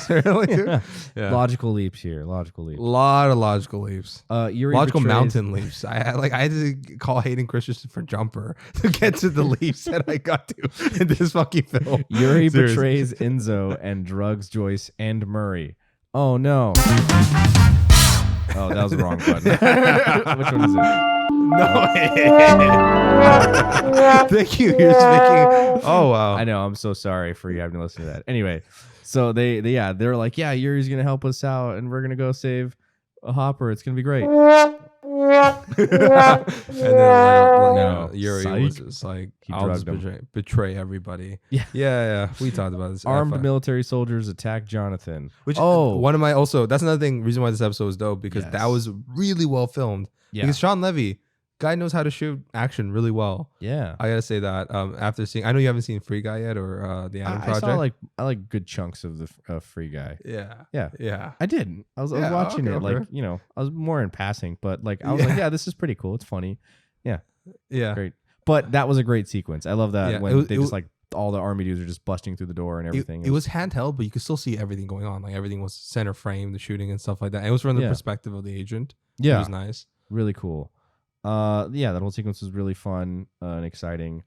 yeah. Logical leaps here. Logical leaps. A lot of logical leaps. Logical mountain leaps. I had to call Hayden Christensen for jumper to get to the leaps that I got to in this fucking film. Yuri betrays Enzo and drugs Joyce and Murray. Oh no. Oh, that was the wrong button. Which one is it? No. Thank you. You're speaking. Oh wow. I know. I'm so sorry for you having to listen to that. Anyway, so they're like, yeah, Yuri's gonna help us out, and we're gonna go save a Hopper. It's gonna be great. And then Yuri was just like, I'll just betray everybody. Yeah. We talked about this. Armed military soldiers attack Jonathan. One of my that's another reason why this episode was dope, because that was really well filmed. Yeah. Because Sean Levy, guy knows how to shoot action really well. Yeah, I gotta say that. After seeing, I know you haven't seen Free Guy yet, or the Adam Project. I like good chunks of the Free Guy. Yeah. I did. I was watching it. Like I was more in passing, but like I was like, yeah, this is pretty cool. It's funny. Yeah, great. But that was a great sequence. I love that when they just like all the army dudes are just busting through the door and everything. It was handheld, but you could still see everything going on. Like everything was center frame, the shooting and stuff like that. And it was from the perspective of the agent. Yeah, it was nice. Really cool. That whole sequence was really fun and exciting.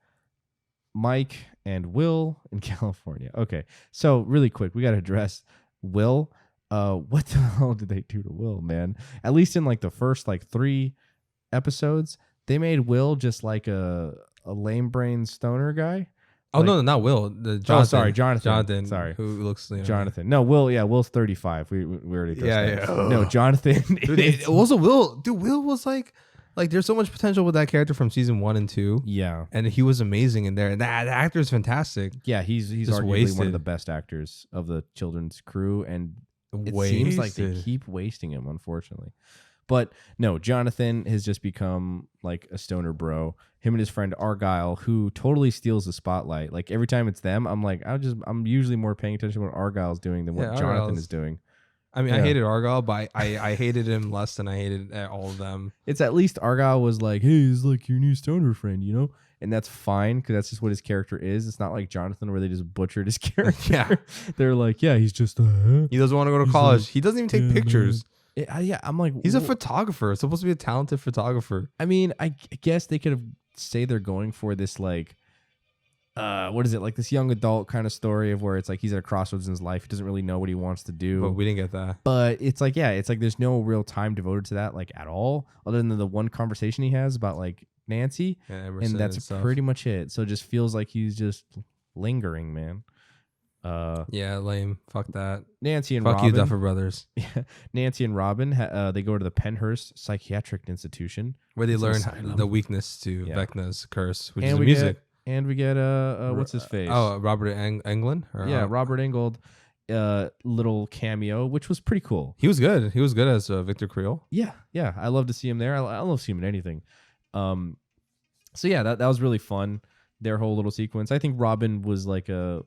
Mike and Will in California. Okay, so really quick, we got to address Will. What the hell did they do to Will, man? At least in like the first like 3 episodes, they made Will just like a lame brain stoner guy. Oh, like, no, not Will. Jonathan. Oh, sorry, Jonathan. Jonathan. Sorry. Who looks... Jonathan. No, Will. Yeah, Will's 35. We already addressed that. No, Jonathan. Also, Will... Dude, Will was like... Like, there's so much potential with that character from season 1 and 2. Yeah. And he was amazing in there. And that actor is fantastic. Yeah, he's arguably one of the best actors of the children's crew. And it seems like they keep wasting him, unfortunately. But no, Jonathan has just become like a stoner bro. Him and his friend Argyle, who totally steals the spotlight. Like every time it's them, I'm like, I'm usually more paying attention to what Argyle's doing than what Jonathan is doing. I mean, I hated Argyle, but I hated him less than I hated all of them. It's at least Argyle was like, hey, he's like your new stoner friend, and that's fine because that's just what his character is. It's not like Jonathan where they just butchered his character. Yeah. They're like, yeah, he's just he doesn't want to go to college. He doesn't even take pictures. Yeah, I'm like, he's a photographer. Supposed to be a talented photographer. I mean, I guess they could have say they're going for this like, what is it, like this young adult kind of story of where it's like he's at a crossroads in his life. He doesn't really know what he wants to do. But we didn't get that. But it's like, yeah, it's like there's no real time devoted to that like at all, other than the one conversation he has about like Nancy, and that's pretty much it. So it just feels like he's just lingering, man. Yeah, lame. Fuck that. Nancy and Fuck Robin. you, Duffer Brothers. Yeah, Nancy and Robin. They go to the Penhurst Psychiatric Institution where they learn the weakness to Vecna's curse, which is we music. And we get what's his face? Oh, Robert Englund. Robert Englund. Little cameo, which was pretty cool. He was good. He was good as Victor Creel. Yeah. I love to see him there. I love seeing him in anything. So yeah, that was really fun. Their whole little sequence. I think Robin was that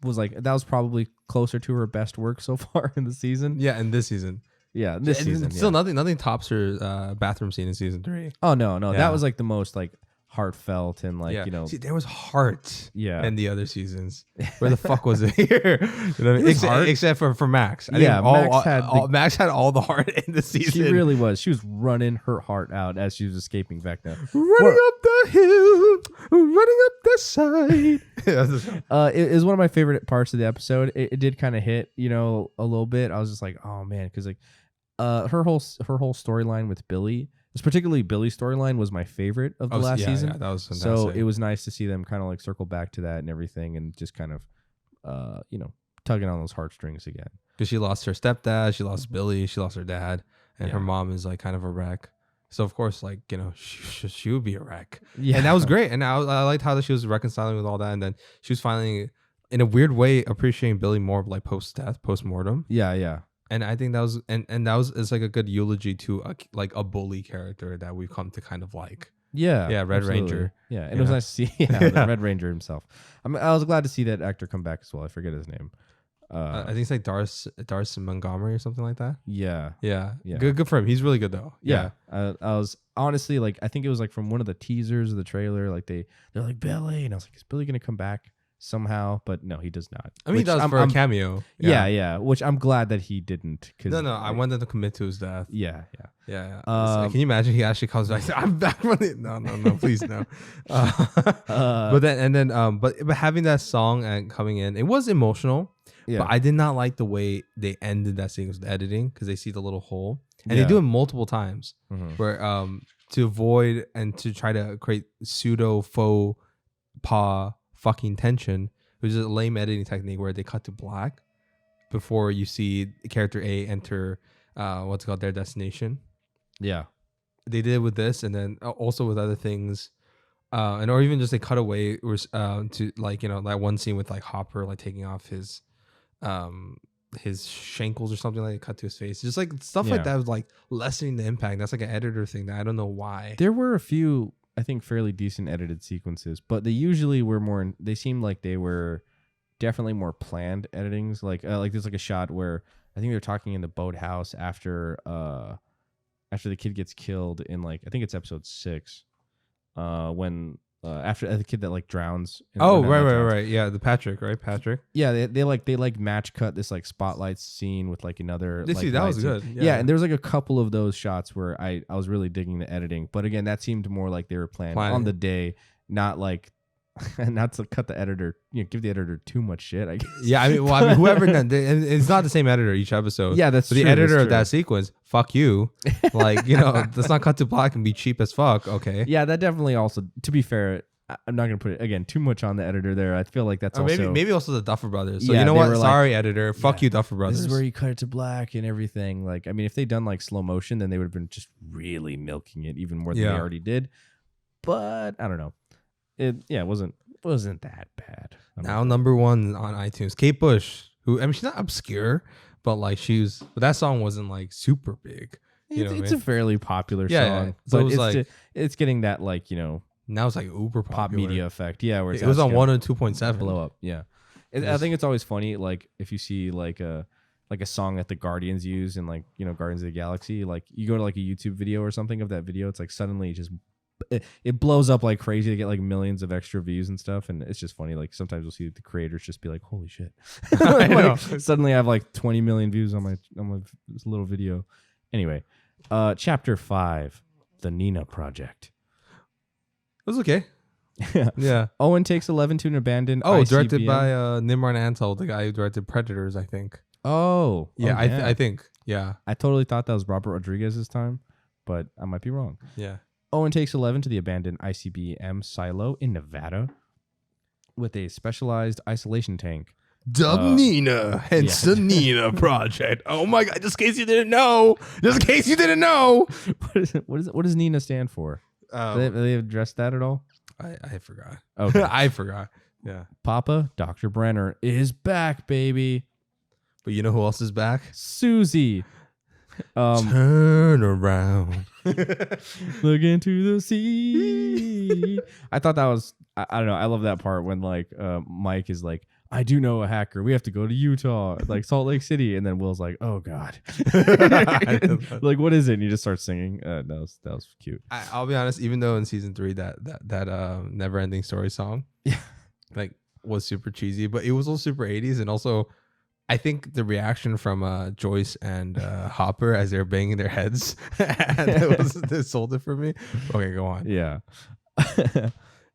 was probably closer to her best work so far in the season. Yeah, in this season. Yeah, this season. Still, nothing tops her bathroom scene in season 3. Oh no, that was like the most like heartfelt and like See, there was heart. Yeah. In the other seasons, where the fuck was it here? You know what I mean? Except for Max. Max had all the heart in the season. She really was. She was running her heart out as she was escaping Vecna. Running up the hill, running up the side. It was one of my favorite parts of the episode. It did kind of hit, a little bit. I was just like, oh man, because like, her whole storyline with Billy. This particularly Billy's storyline was my favorite of the last season. Yeah, that was fantastic. So it was nice to see them kind of like circle back to that and everything, and just kind of, tugging on those heartstrings again. Because she lost her stepdad, she lost Billy, she lost her dad, and her mom is like kind of a wreck. So of course, like she would be a wreck. Yeah, and that was great. And I liked how she was reconciling with all that, and then she was finally, in a weird way, appreciating Billy more like post-death, post-mortem. Yeah. And I think that was it's like a good eulogy to a bully character that we've come to kind of like. Yeah, Red Ranger. Yeah, and it was nice to see the Red Ranger himself. I was glad to see that actor come back as well. I forget his name. I think it's like Darcy Montgomery or something like that. Yeah. Good for him. He's really good though. Yeah. I was honestly like, I think it was like from one of the teasers of the trailer. Like they're like, Billy, and I was like, is Billy gonna come back somehow? But no, he does not. I mean, he does for a cameo. Yeah. Which I'm glad that he didn't. No, I wanted to commit to his death. Yeah. Can you imagine he actually comes back? I'm back from it. No, please no. But having that song and coming in, it was emotional. Yeah. But I did not like the way they ended that sequence with editing, because they see the little hole, and they do it multiple times, where to avoid and to try to create pseudo faux pas fucking tension, which is a lame editing technique where they cut to black before you see character A enter their destination. Yeah, they did it with this, and then also with other things, or even just they cut away to like that one scene with like Hopper like taking off his shankles or something, like cut to his face, just like stuff like that was like lessening the impact. That's like an editor thing that I don't know why. There were a few, I think, fairly decent edited sequences, but they usually were more. They seemed like they were definitely more planned editings. Like there's like a shot where I think they're talking in the boathouse after the kid gets killed in like, I think it's episode 6, when after the kid that like drowns. Right. Yeah, the Patrick. Yeah, they like match cut this like spotlight scene with like another. That was good. Yeah, and there was like a couple of those shots where I was really digging the editing, but again, that seemed more like they were planned on the day, not like. Not to cut the editor, give the editor too much shit, I guess. Yeah, I mean, whoever, it's not the same editor each episode. Yeah, that's true. The editor of that sequence, fuck you. Like, let's not cut to black and be cheap as fuck, okay? Yeah, that definitely also, to be fair, I'm not going to put it, again, too much on the editor there. I feel like that's also... Maybe also the Duffer Brothers. So you know what? Sorry, editor. Fuck you, Duffer Brothers. This is where you cut it to black and everything. Like, I mean, if they'd done like slow motion, then they would have been just really milking it even more than they already did. But, I don't know. It wasn't that bad. Now number 1 on iTunes, Kate Bush, who, I mean, she's not obscure, but like but that song wasn't like super big. It's a fairly popular song, so but it's getting that like now it's like uber popular. Pop media effect. Yeah, where it was on 102.7 blow up. Yeah, I think it's always funny. Like if you see like a song that the Guardians use in like Guardians of the Galaxy, like you go to like a YouTube video or something of that video, it's like suddenly just it blows up like crazy to get like millions of extra views and stuff, and it's just funny. Like sometimes you'll see the creators just be like, "Holy shit!" Like, suddenly I have like 20 million views on my this little video. Anyway, chapter 5, the Nina Project. It was okay. Yeah. Owen takes 11 to an abandoned. Oh, ICBM. directed by Nimrod Antal, the guy who directed Predators, I think. Oh, yeah. I think. Yeah. I totally thought that was Robert Rodriguez this time, but I might be wrong. Yeah. Owen takes 11 to the abandoned ICBM silo in Nevada with a specialized isolation tank. Nina, hence the Nina Project. Oh my God! Just in case you didn't know. What does Nina stand for? Do they address that at all? I forgot. Okay. I forgot. Yeah. Papa, Dr. Brenner is back, baby. But you know who else is back? Susie. Turn around. Look into the sea. I thought that was, I don't know. I love that part when like Mike is like, I do know a hacker. We have to go to Utah, like Salt Lake City. And then Will's like, oh God. Like, what is it? And you just start singing. That was cute. I'll be honest, even though in season 3 that Never Ending Story song like was super cheesy, but it was also super 80s. And also I think the reaction from Joyce and Hopper as they're banging their heads, they sold it for me. Okay, go on. Yeah.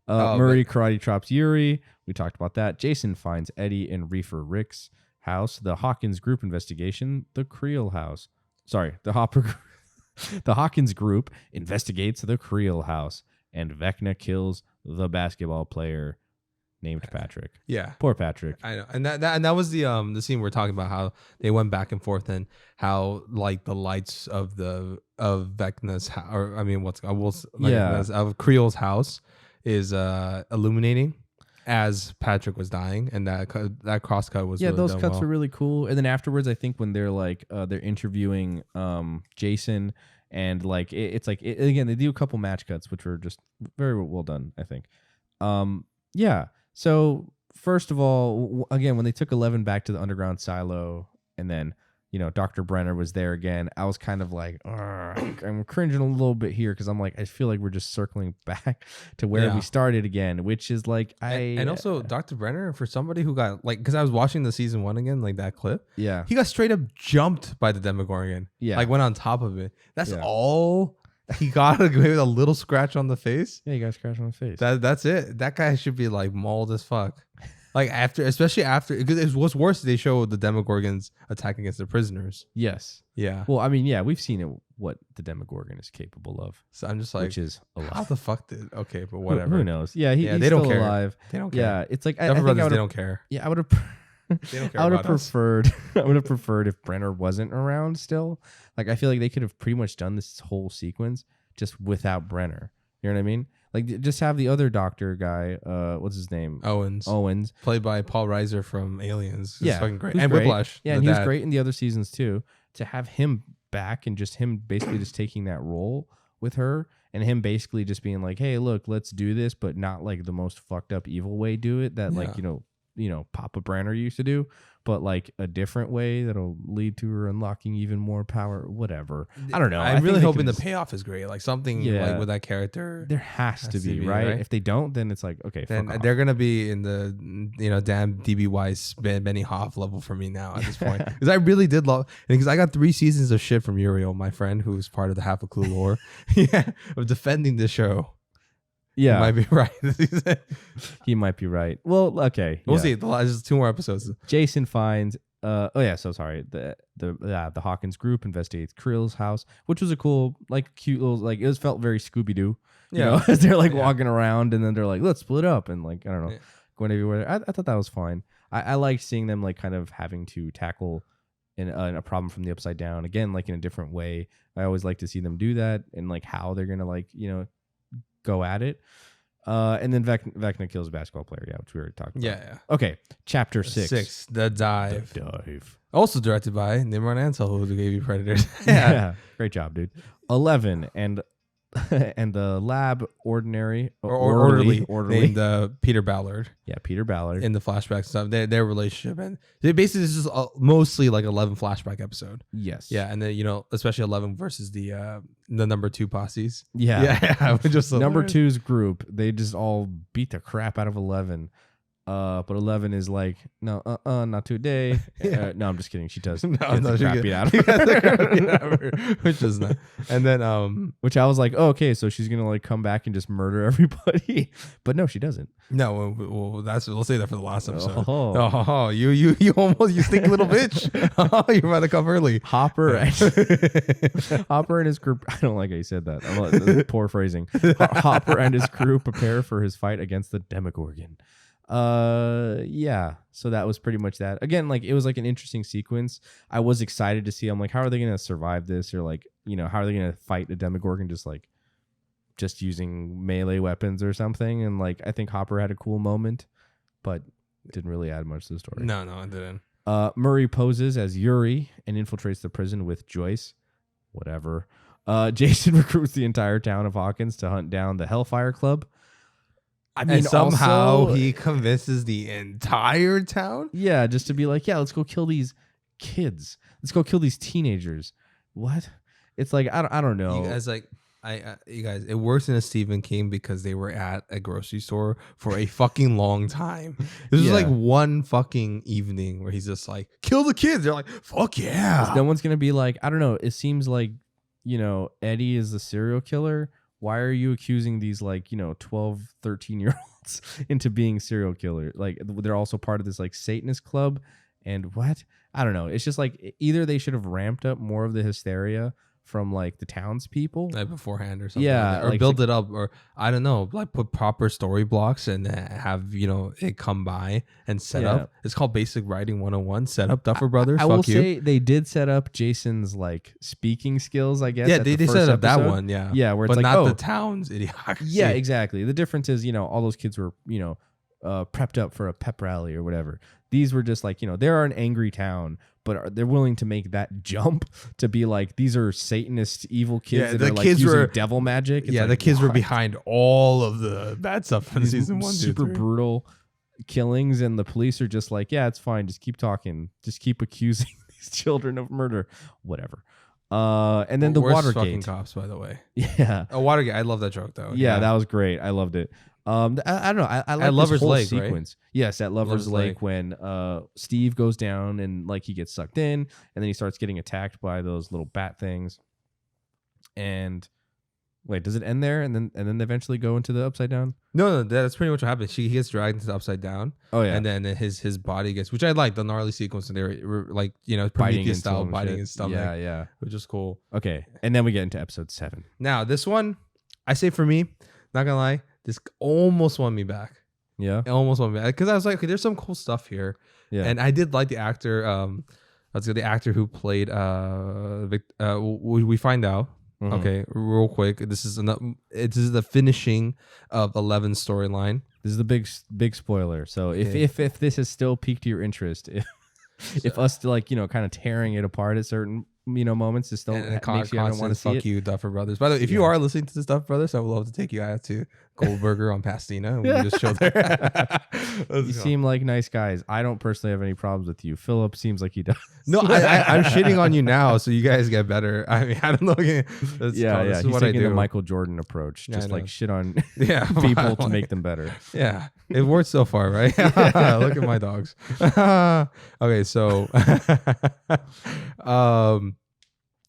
Murray karate chops Yuri. We talked about that. Jason finds Eddie in Reefer Rick's house. The Hawkins group investigation. The Creel house. Sorry, the Hawkins group investigates the Creel house, and Vecna kills the basketball player named Patrick. Yeah, poor Patrick. I know, and that was the scene we're talking about, how they went back and forth, and how like the lights of Vecna's house, or I mean, of Creel's house is illuminating as Patrick was dying, and that cross cut was really those done cuts well. were really cool. And then afterwards, I think when they're like they're interviewing Jason, and like it's like again, they do a couple match cuts which were just very well done, I think. Yeah. So first of all, again, when they took 11 back to the underground silo, and then Dr. Brenner was there again, I was kind of like, I'm cringing a little bit here, because I'm like, I feel like we're just circling back to where we started again, which is like and also Dr. Brenner, for somebody who got like, because I was watching the season 1 again, like that clip, he got straight up jumped by the Demogorgon, like went on top of it. That's all he got, maybe a little scratch on the face. Yeah, he got a scratch on the face. That's it. That guy should be like mauled as fuck. Like especially after, because what's worse, they show the Demogorgons attack against the prisoners. Yes. Yeah. Well, I mean, yeah, we've seen it, what the Demogorgon is capable of. So I'm just like, which is a lot. How the fuck did? Okay, but whatever. Who knows? Yeah, he's they don't still care. alive. They don't care. Yeah, it's like they don't care. Yeah, I would have. They don't care. I would have preferred. I would have preferred if Brenner wasn't around still. Like, I feel like they could have pretty much done this whole sequence just without Brenner. You know what I mean? Like, just have the other doctor guy. What's his name? Owens, played by Paul Reiser from Aliens. It's fucking great. And great. Whiplash. Yeah, and he was great in the other seasons too. To have him back and just him basically just taking that role with her, and him basically just being like, "Hey, look, let's do this, but not like the most fucked up evil way do it that like Papa Brenner used to do, but like a different way that'll lead to her unlocking even more power, whatever." I don't know. I'm really hoping the payoff is great. Like something like with that character. There has to be, right? If they don't, then it's like, okay, then fuck off. They're going to be in the, damn DB Weiss, Benny Hoff level for me now at this point. Because I really did love, because I got 3 seasons of shit from Uriel, my friend, who's part of the Half a Clue lore, of defending the show. Yeah, he might be right. He might be right. Well, okay, we'll see. There's 2 more episodes. Jason finds. The Hawkins group investigates Creel's house, which was a cool, like, cute little, like, it felt very Scooby Doo. You know, as they're like walking around, and then they're like, let's split up, and like, I don't know, going everywhere. I thought that was fine. I like seeing them like kind of having to tackle in a problem from the upside down again, like in a different way. I always like to see them do that, and like how they're gonna like go at it. And then Vecna kills a basketball player, which we already talked about. Yeah. Okay, chapter 6. The Dive. Also directed by Nimrod Ansel, who gave you Predators. Yeah. Great job, dude. 11 and and the lab orderly named Peter Ballard. Yeah, Peter Ballard. In the flashback stuff, their relationship, and they basically this is mostly like 11 flashback episode. Yes. Yeah, and then especially 11 versus the number 2 posses. Yeah. Just number 2's group. They just all beat the crap out of 11. But 11 is like, no, not today. No, I'm just kidding. She does get the crap beat out of her. Which is not. And then, which I was like, oh, okay, so she's gonna like come back and just murder everybody. But no, she doesn't. No, well, we'll say that for the last episode. Oh, you almost, you stinky little bitch. You're about to come early. Hopper and his group. I don't like how you said that. That's poor phrasing. Hopper and his crew prepare for his fight against the Demogorgon. Yeah, so that was pretty much that. Again, like it was like an interesting sequence. I was excited to see. I'm like, how are they gonna survive this, or like, how are they gonna fight a Demogorgon just using melee weapons or something? And like, I think Hopper had a cool moment, but didn't really add much to the story. No, it didn't. Murray poses as Yuri and infiltrates the prison with Joyce. Whatever. Jason recruits the entire town of Hawkins to hunt down the Hellfire Club. I mean, and somehow he convinces the entire town. Yeah, just to be like, yeah, let's go kill these kids. Let's go kill these teenagers. What? It's like I don't know. You guys, it works in a Stephen King because they were at a grocery store for a fucking long time. This was like one fucking evening where he's just like, kill the kids. They're like, fuck yeah. No one's gonna be like, I don't know. It seems like Eddie is the serial killer. Why are you accusing these 12, 13-year-olds into being serial killer? Like they're also part of this like Satanist club, and what? I don't know. It's just like either they should have ramped up more of the hysteria from like the townspeople like beforehand or something. Yeah, or build it up, or I don't know, like put proper story blocks and have it come by and set up. It's called Basic Writing 101. Set up Duffer Brothers. I will say they did set up Jason's like speaking skills, I guess. Yeah, they set up that one. Yeah, where it's but like, not the town's idiocracy. Yeah, exactly. The difference is all those kids were prepped up for a pep rally or whatever. These were just like they're an angry town, but they're willing to make that jump to be like, these are Satanist evil kids that are like using devil magic. It's the kids were behind all of the bad stuff in season 1, super brutal killings, and the police are just like, yeah, it's fine, just keep talking, just keep accusing these children of murder, whatever. And then the Watergate fucking cops, by the way. Yeah, Watergate. I love that joke though. Yeah, that was great. I loved it. I don't know. I like Lover's this whole Lake, sequence. Right? Yes, at Lover's Lake when Steve goes down and like he gets sucked in, and then he starts getting attacked by those little bat things. And wait, does it end there? And then they eventually go into the Upside Down? No, that's pretty much what happens. He gets dragged into the Upside Down. Oh yeah, and then his body gets, which I like the gnarly sequence, and they were like Prometheus style biting his stomach. Yeah, which is cool. Okay, and then we get into episode 7. Now this one, I say for me, not gonna lie. This almost won me back. Yeah. It almost won me back. Because I was like, okay, there's some cool stuff here. Yeah. And I did like the actor. The actor who played we find out. Mm-hmm. Okay, real quick. This is the finishing of 11's storyline. This is the big spoiler. So if this has still piqued your interest, if us like kind of tearing it apart at certain moments, it still makes you want to see fuck you, Duffer Brothers. By the way, if you are listening to this, Duffer Brothers, I would love to take you out to Goldberger on Pasadena, and we can just chill there. You seem like nice guys. I don't personally have any problems with you. Philip seems like he does. No, I'm shitting on you now, so you guys get better. I mean, I don't know. He's taking the Michael Jordan approach, just like shit on people to make them better. Yeah, it worked so far, right? Look at my dogs. Okay, so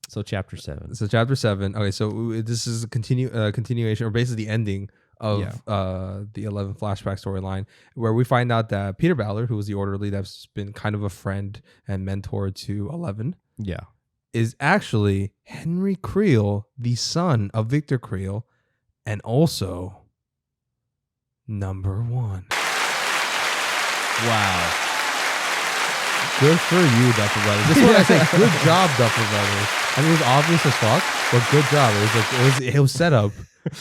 so chapter 7. Okay, so this is a continuation, or basically the ending of the 11 flashback storyline, where we find out that Peter Ballard, who was the orderly that's been kind of a friend and mentor to 11, is actually Henry Creel, the son of Victor Creel, and also number 1. Wow. Good for you, Duffer Brothers. This is what I say. Good job, Duffer Brothers. I mean, it was obvious as fuck, but good job. It was set up.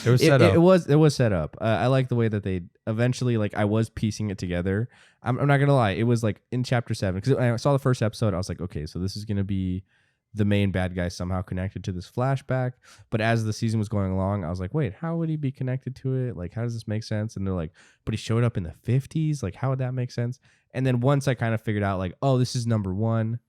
It was set up. It was set up. I like the way that they eventually, like, I was piecing it together. I'm not gonna lie. It was like in chapter 7, because I saw the first episode. I was like, okay, so this is gonna be the main bad guy somehow connected to this flashback. But as the season was going along, I was like, wait, how would he be connected to it? Like, how does this make sense? And they're like, but he showed up in the 50s. Like, how would that make sense? And then once I kind of figured out, like, oh, this is number one.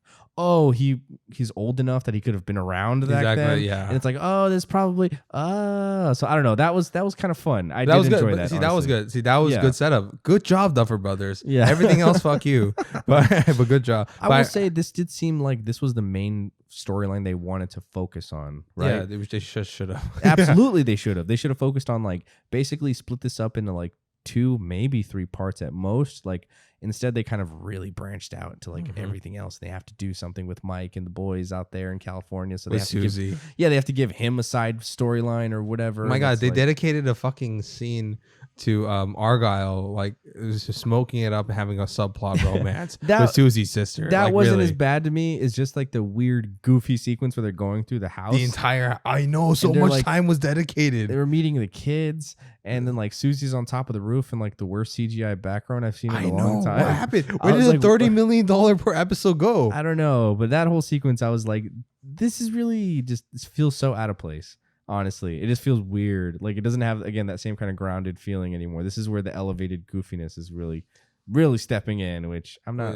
Oh, he's old enough that he could have been around back then. Yeah. And it's like, oh, there's probably so I don't know. That was kind of fun. I that did was enjoy good. that. See, that was good. See, that was good setup. Good job, Duffer Brothers. Yeah. Everything else, fuck you. But good job. I will say this did seem like this was the main storyline they wanted to focus on, right? Yeah, they should have. Absolutely, they should have. They should have focused on like basically split this up into like 2, maybe 3 parts at most. Like instead, they kind of really branched out to like everything else. They have to do something with Mike and the boys out there in California. So they with have Susie. they have to give him a side storyline or whatever. Oh my God, they dedicated a fucking scene to Argyle, like just smoking it up and having a subplot romance with Susie's sister. That like, wasn't really. as bad to me. It's just like the weird, goofy sequence where they're going through the house. The entire, I know, so much like, time was dedicated. They were meeting the kids, and then like Susie's on top of the roof in like the worst CGI background I've seen in a long time. What happened? Where did the $30 million per episode go? I don't know, but that whole sequence, I was like, this is really just, this feels so out of place. Honestly, it just feels weird. Like it doesn't have, again, that same kind of grounded feeling anymore. This is where the elevated goofiness is really, really stepping in, which I'm not.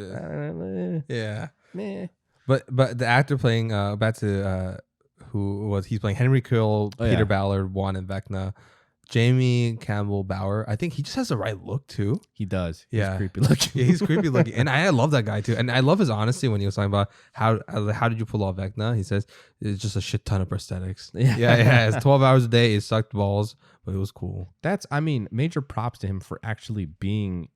Yeah. Meh. But the actor playing back to he's playing Henry Cavill, Peter Ballard, Juan, and Vecna. Jamie Campbell Bower, I think he just has the right look too. He does. Yeah. He's creepy looking. Yeah, he's creepy looking. And I love that guy too. And I love his honesty when he was talking about how did you pull off Vecna? He says it's just a shit ton of prosthetics. Yeah. It's 12 hours a day. It sucked balls, but it was cool. Major props to him for actually being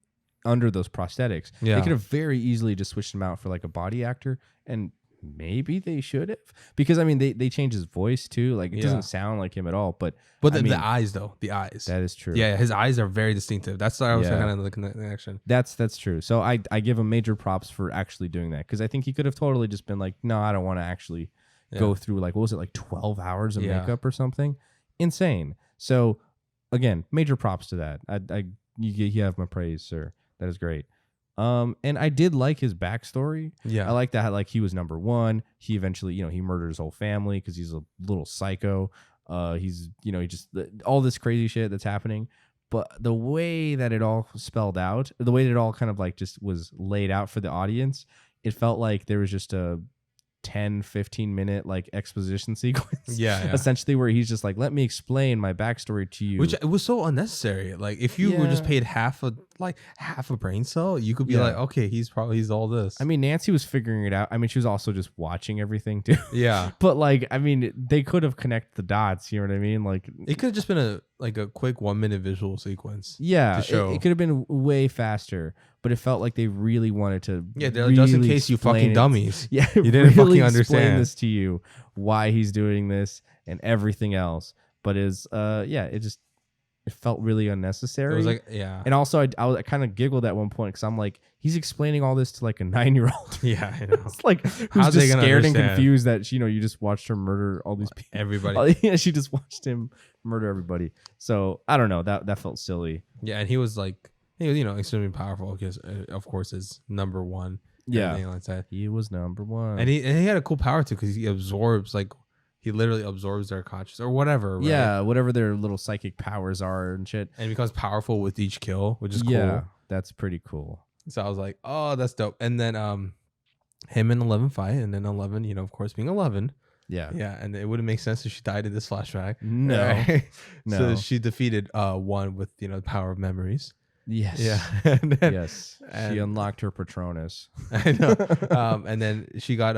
under those prosthetics. Yeah. They could have very easily just switched him out for like a body actor, and maybe they should have, because I mean they changed his voice too. Like it doesn't sound like him at all. But the eyes though, the eyes. That is true. Yeah, his eyes are very distinctive. That's why I was kind of the connection. That's true. So I give him major props for actually doing that, because I think he could have totally just been like, no, I don't want to actually go through like, what was it, like 12 hours of makeup or something? Insane. So again, major props to that. You have my praise, sir. That is great. And I did like his backstory. Yeah. I like that. Like he was number one. He eventually, he murdered his whole family because he's a little psycho. He's, he just all this crazy shit that's happening. But the way that it all spelled out, the way that it all kind of like just was laid out for the audience, it felt like there was just a 10-15 minute like exposition sequence, essentially, where he's just like, let me explain my backstory to you, which it was so unnecessary. Like if you were just paid half a brain cell, you could be like, okay, he's all this. I mean, Nancy was figuring it out. I mean, she was also just watching everything too. Yeah. But like, I mean, they could have connected the dots, you know what I mean? Like it could have just been a quick 1 minute visual sequence. Yeah, to show. It could have been way faster, but it felt like they really wanted to. Yeah, just in case you fucking dummies. Yeah, you didn't really fucking understand explain this to you, why he's doing this and everything else. But it felt really unnecessary. It was like, yeah. And also, I kind of giggled at one point because I'm like, he's explaining all this to like a 9-year-old. Yeah, I know. It's like, who's just scared and confused that you just watched her murder all these people. Everybody. Yeah, she just watched him murder everybody. So I don't know. That felt silly. Yeah, and he was extremely powerful because, of course, is number one. Yeah, like that. He was number one, and he had a cool power too because he literally absorbs their consciousness or whatever. Right? Yeah, whatever their little psychic powers are and shit, and becomes powerful with each kill, which is cool. Yeah, that's pretty cool. So I was like, oh, that's dope. And then him and 11 fight, and then 11, of course, being 11. Yeah. Yeah, and it wouldn't make sense if she died in this flashback. No. Right? No. So she defeated one with, the power of memories. Yes. Yeah. Yes. She unlocked her Patronus. I know. And then he got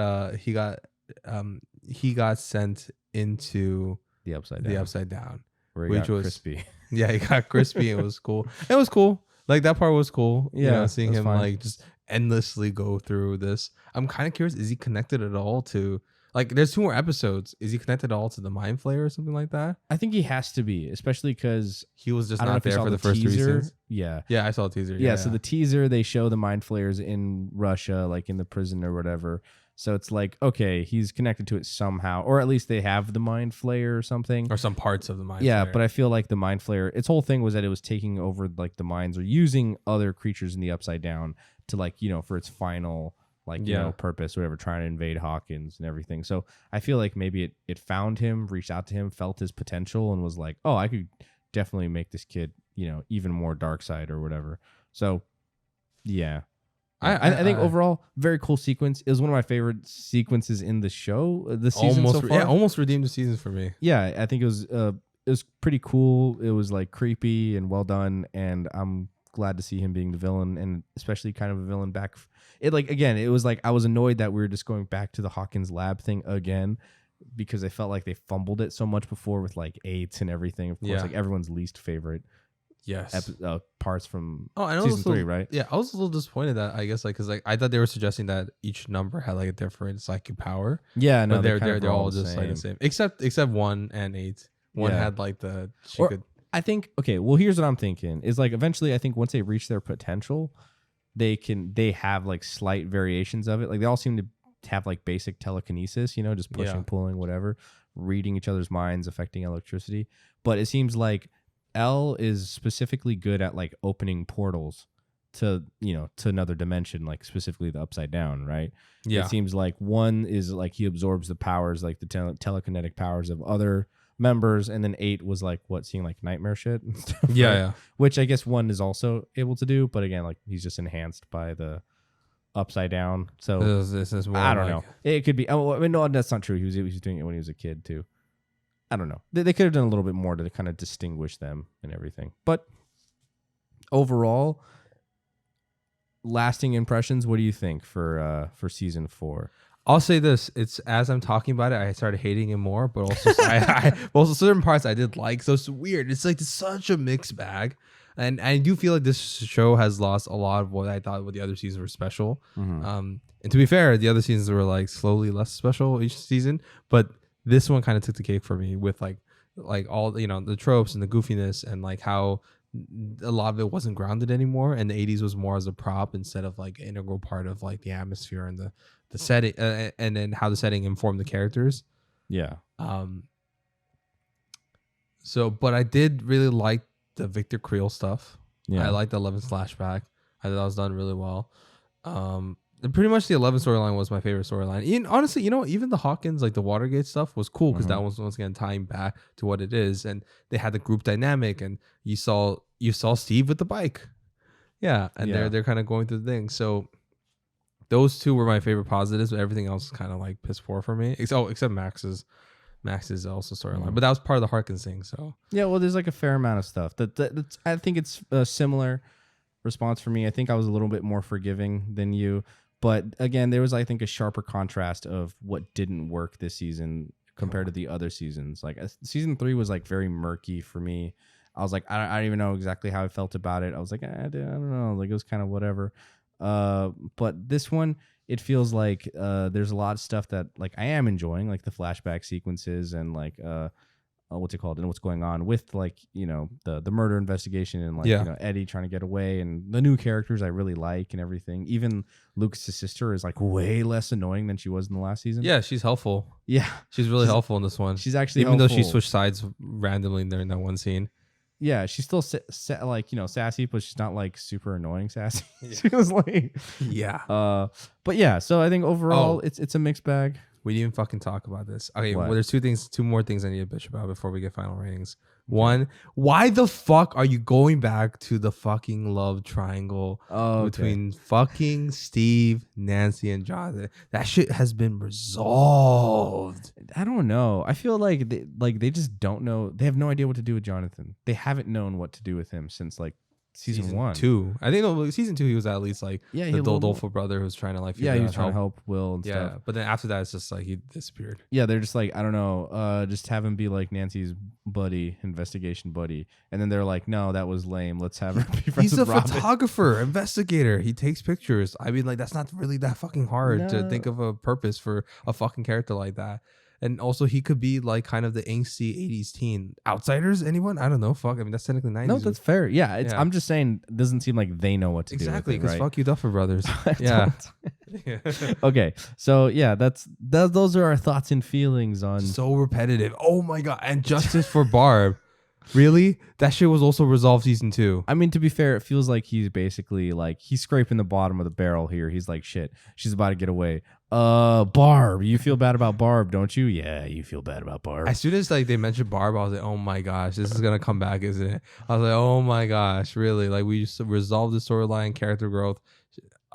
sent into the Upside Down. Where he got crispy. Yeah, he got crispy. It was cool. It was cool. Like that part was cool. Yeah. Seeing him like just endlessly go through this. I'm kind of curious, is he connected at all to there's 2 more episodes. Is he connected at all to the Mind Flayer or something like that? I think he has to be, especially because he was just not there for the first 3 seasons. Yeah. Yeah, I saw the teaser. Yeah, so the teaser, they show the Mind Flayers in Russia, like in the prison or whatever. So it's like, okay, he's connected to it somehow, or at least they have the Mind Flayer or something. Or some parts of the Mind Flayer. Yeah, but I feel like the Mind Flayer, its whole thing was that it was taking over like the minds or using other creatures in the Upside Down to for its final like, you know, purpose, whatever, trying to invade Hawkins and everything. So I feel like maybe it found him, reached out to him, felt his potential, and was like, oh, I could definitely make this kid, you know, even more dark side or whatever. So yeah. I think overall, very cool sequence. It was one of my favorite sequences in the show, the season so far. Yeah, almost redeemed the season for me. Yeah, I think it was pretty cool. It was like creepy and well done, and I'm glad to see him being the villain, and especially kind of a villain back. It like again, it was like I was annoyed that we were just going back to the Hawkins lab thing again, because I felt like they fumbled it so much before with like 8 and everything. Of course, like everyone's least favorite. Yes. Parts from season 3, right? Yeah, I was a little disappointed that I guess like because like I thought they were suggesting that each number had like a different psychic power. Yeah, no, but they're all just like the same, except 1 and 8. One had like I think well, here's what I'm thinking is like eventually I think once they reach their potential, they have like slight variations of it. Like they all seem to have like basic telekinesis, you know, just pushing, pulling, whatever, reading each other's minds, affecting electricity. But it seems like L is specifically good at like opening portals to, you know, to another dimension, like specifically the upside down, right? Yeah. It seems like 1 is like he absorbs the powers, like the telekinetic powers of other members, and then 8 was like seeing like nightmare shit and stuff. Yeah, right? yeah. Which I guess 1 is also able to do, but again, like he's just enhanced by the upside down. So this is I don't know. It could be. Oh, I mean, no, that's not true. He was doing it when he was a kid too. I don't know. They could have done a little bit more to kind of distinguish them and everything. But overall, lasting impressions. What do you think for season 4? I'll say this: it's as I'm talking about it, I started hating him more, but also also certain parts I did like. So it's weird. It's like such a mixed bag, and I do feel like this show has lost a lot of what I thought the other seasons were special. Mm-hmm. And to be fair, the other seasons were like slowly less special each season, but this one kind of took the cake for me with like all, you know, the tropes and the goofiness and like how a lot of it wasn't grounded anymore, and the 80s was more as a prop instead of like an integral part of like the atmosphere and the setting, and then how the setting informed the characters. Yeah. So, but I did really like the Victor Creel stuff. Yeah. I liked the 11 flashback. I thought that was done really well. Pretty much the 11 storyline was my favorite storyline. Honestly, you know, even the Hawkins, like the Watergate stuff was cool because that was once again tying back to what it is, and they had the group dynamic, and you saw Steve with the bike, and they're kind of going through the thing. So those two were my favorite positives, but everything else is kind of like piss poor for me. Except Max's also storyline, but that was part of the Hawkins thing. So yeah, well, there's like a fair amount of stuff that's I think it's a similar response for me. I think I was a little bit more forgiving than you. But again, there was, I think, a sharper contrast of what didn't work this season compared to the other seasons. Like season 3 was like very murky for me. I was like, I don't even know exactly how I felt about it. I was like, I don't know. Like it was kind of whatever. But this one, it feels like there's a lot of stuff that like I am enjoying, like the flashback sequences and like what's it called, and what's going on with like, you know, the murder investigation and like you know, Eddie trying to get away, and the new characters I really like and everything. Even Lucas's sister is like way less annoying than she was in the last season. Yeah, she's helpful. Yeah, she's really helpful in this one. She's actually even though she switched sides randomly during that one scene. Yeah, she's still like, you know, sassy, but she's not like super annoying sassy. She was like, but yeah. So I think overall, it's a mixed bag. We didn't even fucking talk about this. Okay, well, there's two more things I need to bitch about before we get final ratings. One, why the fuck are you going back to the fucking love triangle between fucking Steve, Nancy, and Jonathan? That shit has been resolved. I don't know. I feel like they just don't know. They have no idea what to do with Jonathan. They haven't known what to do with him since like season 1. 2. I think season 2 he was at least like the doleful brother who's trying to like he was trying to help Will and stuff. But then after that it's just like he disappeared. Yeah, they're just like, I don't know, just have him be like Nancy's investigation buddy, and then they're like, no, that was lame, let's have her be friends with Robin. He's a photographer, investigator, he takes pictures. I mean, like, that's not really that fucking hard to think of a purpose for a fucking character like that. And also, he could be like kind of the angsty 80s teen. Outsiders? Anyone? I don't know. Fuck. I mean, that's technically 90s. No, that's fair. Yeah. I'm just saying, it doesn't seem like they know what to do. Exactly, because right? fuck you, Duffer Brothers. Yeah. Okay. So, yeah, those are our thoughts and feelings on. So repetitive. Oh my God. And justice for Barb. Really? That shit was also resolved season 2. I mean, to be fair, it feels like he's basically like he's scraping the bottom of the barrel here. He's like, shit, she's about to get away. Barb, you feel bad about Barb, don't you? Yeah, you feel bad about Barb. As soon as like they mentioned Barb, I was like, oh my gosh, this is gonna come back, isn't it? I was like, oh my gosh, really? Like we just resolved the storyline, character growth.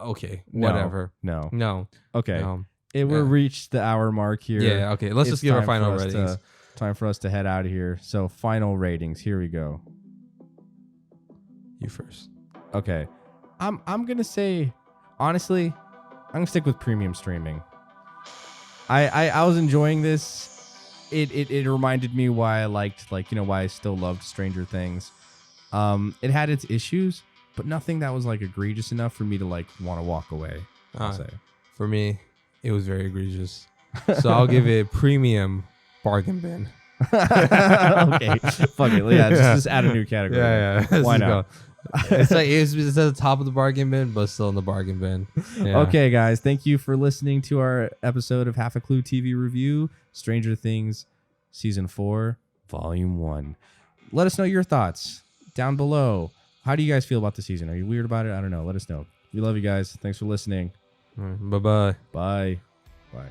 Okay, whatever. No. Okay. No. We're reached the hour mark here. Yeah. Okay. Let's just give our final ratings. Time for us to head out of here. So final ratings. Here we go. You first. Okay. I'm gonna say, honestly, I'm gonna stick with premium streaming. I was enjoying this. It reminded me why I liked, like, you know, why I still loved Stranger Things. It had its issues, but nothing that was like egregious enough for me to like want to walk away. I'll say. For me, it was very egregious. So I'll give it premium bargain bin. Okay. Fuck it. Yeah, just add a new category. Yeah. Why not? It's like it's at the top of the bargain bin, but still in the bargain bin. Yeah. Okay, guys. Thank you for listening to our episode of Half a Clue TV Review, Stranger Things, Season 4, Volume 1. Let us know your thoughts down below. How do you guys feel about the season? Are you weird about it? I don't know. Let us know. We love you guys. Thanks for listening. Bye-bye. Bye. Bye.